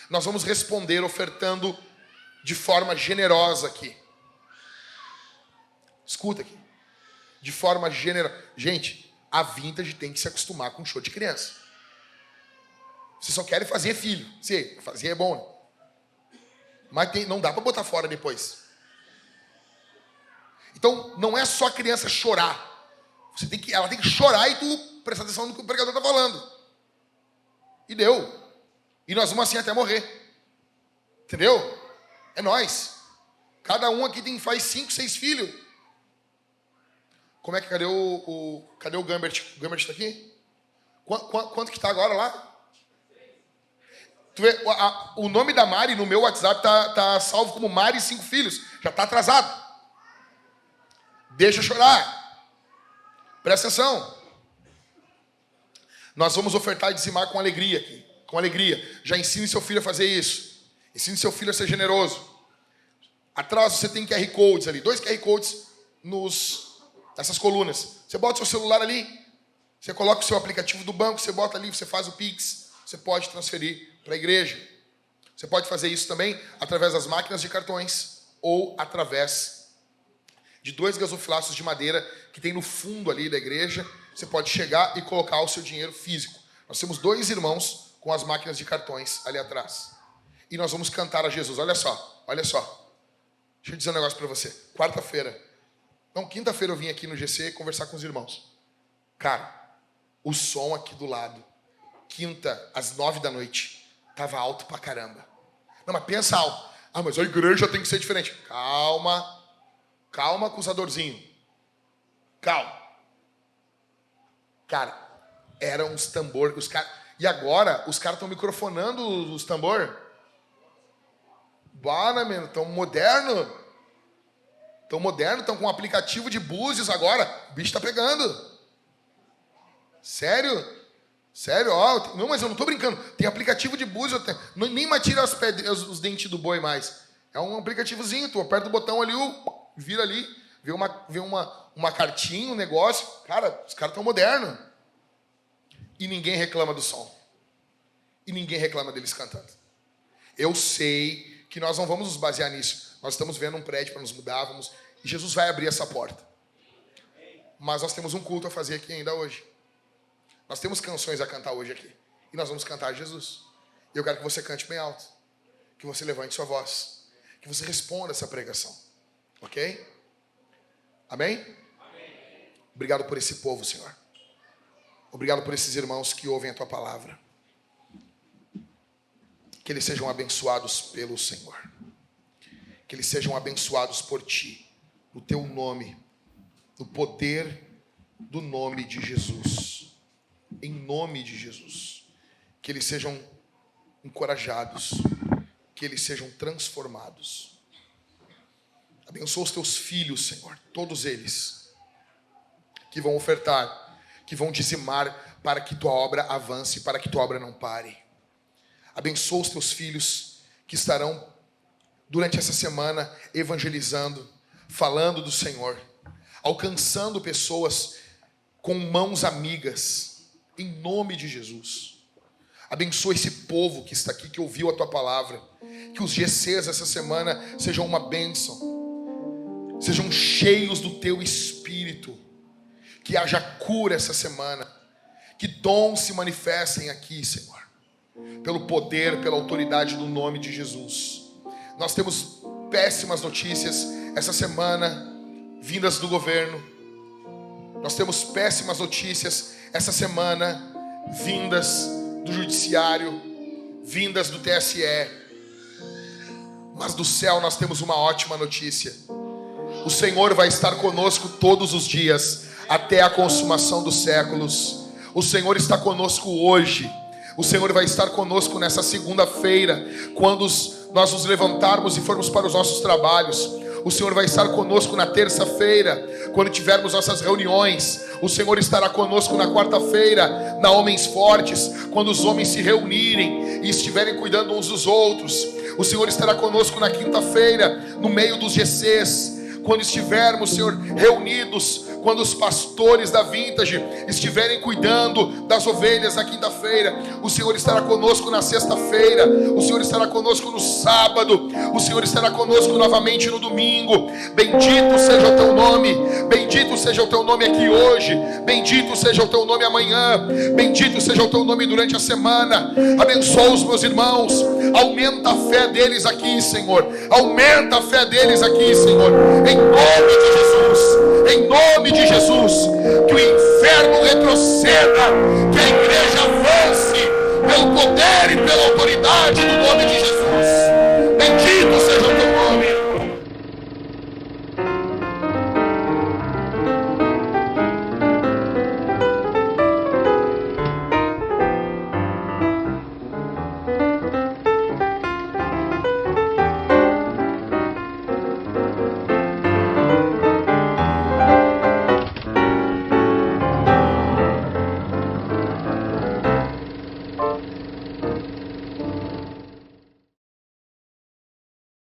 Nós vamos responder ofertando de forma generosa aqui. Escuta aqui. De forma generosa. Gente, a Vintage tem que se acostumar com show de criança. Vocês só querem fazer filho. Sim, fazer é bom, né? Mas não dá para botar fora depois. Então, não é só a criança chorar. Ela tem que chorar e tu prestar atenção no que o pregador está falando. E deu. E nós vamos assim até morrer. Entendeu? É nós. Cada um aqui faz 5, 6 filhos. Como é que, cadê o Gambert? O Gambert está aqui? Quanto que está agora lá? Tu vê, o nome da Mari no meu WhatsApp tá salvo como Mari e 5 filhos. Já está atrasado. Deixa chorar. Presta atenção. Nós vamos ofertar e dizimar com alegria aqui. Com alegria. Já ensine seu filho a fazer isso. Ensine seu filho a ser generoso. Atrás você tem QR Codes ali. 2 QR Codes nessas colunas. Você bota o seu celular ali. Você coloca o seu aplicativo do banco. Você bota ali, você faz o Pix. Você pode transferir para a igreja. Você pode fazer isso também através das máquinas de cartões ou através de 2 gasofilácios de madeira que tem no fundo ali da igreja. Você pode chegar e colocar o seu dinheiro físico. Nós temos 2 irmãos com as máquinas de cartões ali atrás. E nós vamos cantar a Jesus. Olha só, olha só. Deixa eu dizer um negócio para você. Quinta-feira eu vim aqui no GC conversar com os irmãos. Cara, o som aqui do lado, quinta, às 9 da noite, tava alto pra caramba. Não, mas pensa alto. Ah, mas a igreja tem que ser diferente. Calma. Calma, acusadorzinho. Calma. Cara, eram uns tambor. E agora, os caras estão microfonando os tambor. Bora, mano, tão moderno. Estão com um aplicativo de búzios agora. O bicho tá pegando. Sério? Sério? Ó, não, mas eu não tô brincando. Tem aplicativo de búzios. Nem mais tira os dentes do boi mais. É um aplicativozinho. Tu aperta o botão ali, vira ali, vê uma cartinha, um negócio. Cara, os caras estão modernos. E ninguém reclama do som. E ninguém reclama deles cantando. Eu sei que nós não vamos nos basear nisso. Nós estamos vendo um prédio para nos mudar, e Jesus vai abrir essa porta. Mas nós temos um culto a fazer aqui ainda hoje. Nós temos canções a cantar hoje aqui. E nós vamos cantar a Jesus. E eu quero que você cante bem alto. Que você levante sua voz. Que você responda essa pregação. Ok? Amém? Amém. Obrigado por esse povo, Senhor. Obrigado por esses irmãos que ouvem a Tua palavra. Que eles sejam abençoados pelo Senhor. Que eles sejam abençoados por Ti. No Teu nome. No poder do nome de Jesus. Em nome de Jesus. Que eles sejam encorajados. Que eles sejam transformados. Abençoa os Teus filhos, Senhor. Todos eles. Que vão ofertar. Que vão dizimar para que Tua obra avance. Para que Tua obra não pare. Abençoa os Teus filhos que estarão durante essa semana evangelizando, falando do Senhor, alcançando pessoas com mãos amigas, em nome de Jesus. Abençoa esse povo que está aqui, que ouviu a Tua palavra. Que os GCs essa semana sejam uma bênção, sejam cheios do Teu Espírito. Que haja cura essa semana. Que dons se manifestem aqui, Senhor. Pelo poder, pela autoridade do nome de Jesus. Nós temos péssimas notícias. essa semana, vindas do governo. Nós temos péssimas notícias essa semana, vindas do judiciário, vindas do TSE. Mas do céu nós temos uma ótima notícia. O Senhor vai estar conosco todos os dias, até a consumação dos séculos. O Senhor está conosco hoje. O Senhor vai estar conosco nessa segunda-feira, quando nós nos levantarmos e formos para os nossos trabalhos. O Senhor vai estar conosco na terça-feira, quando tivermos nossas reuniões. O Senhor estará conosco na quarta-feira, na Homens Fortes, quando os homens se reunirem e estiverem cuidando uns dos outros. O Senhor estará conosco na quinta-feira, no meio dos GCs, quando estivermos, Senhor, reunidos, quando os pastores da Vintage estiverem cuidando das ovelhas na quinta-feira. O Senhor estará conosco na sexta-feira, o Senhor estará conosco no sábado, o Senhor estará conosco novamente no domingo. Bendito seja o teu nome, bendito seja o teu nome aqui hoje, bendito seja o teu nome amanhã, bendito seja o teu nome durante a semana. Abençoa os meus irmãos, aumenta a fé deles aqui, Senhor, aumenta a fé deles aqui, Senhor, em nome de Jesus, em nome de Jesus. Que o inferno retroceda, que a igreja avance pelo poder e pela autoridade do nome de Jesus.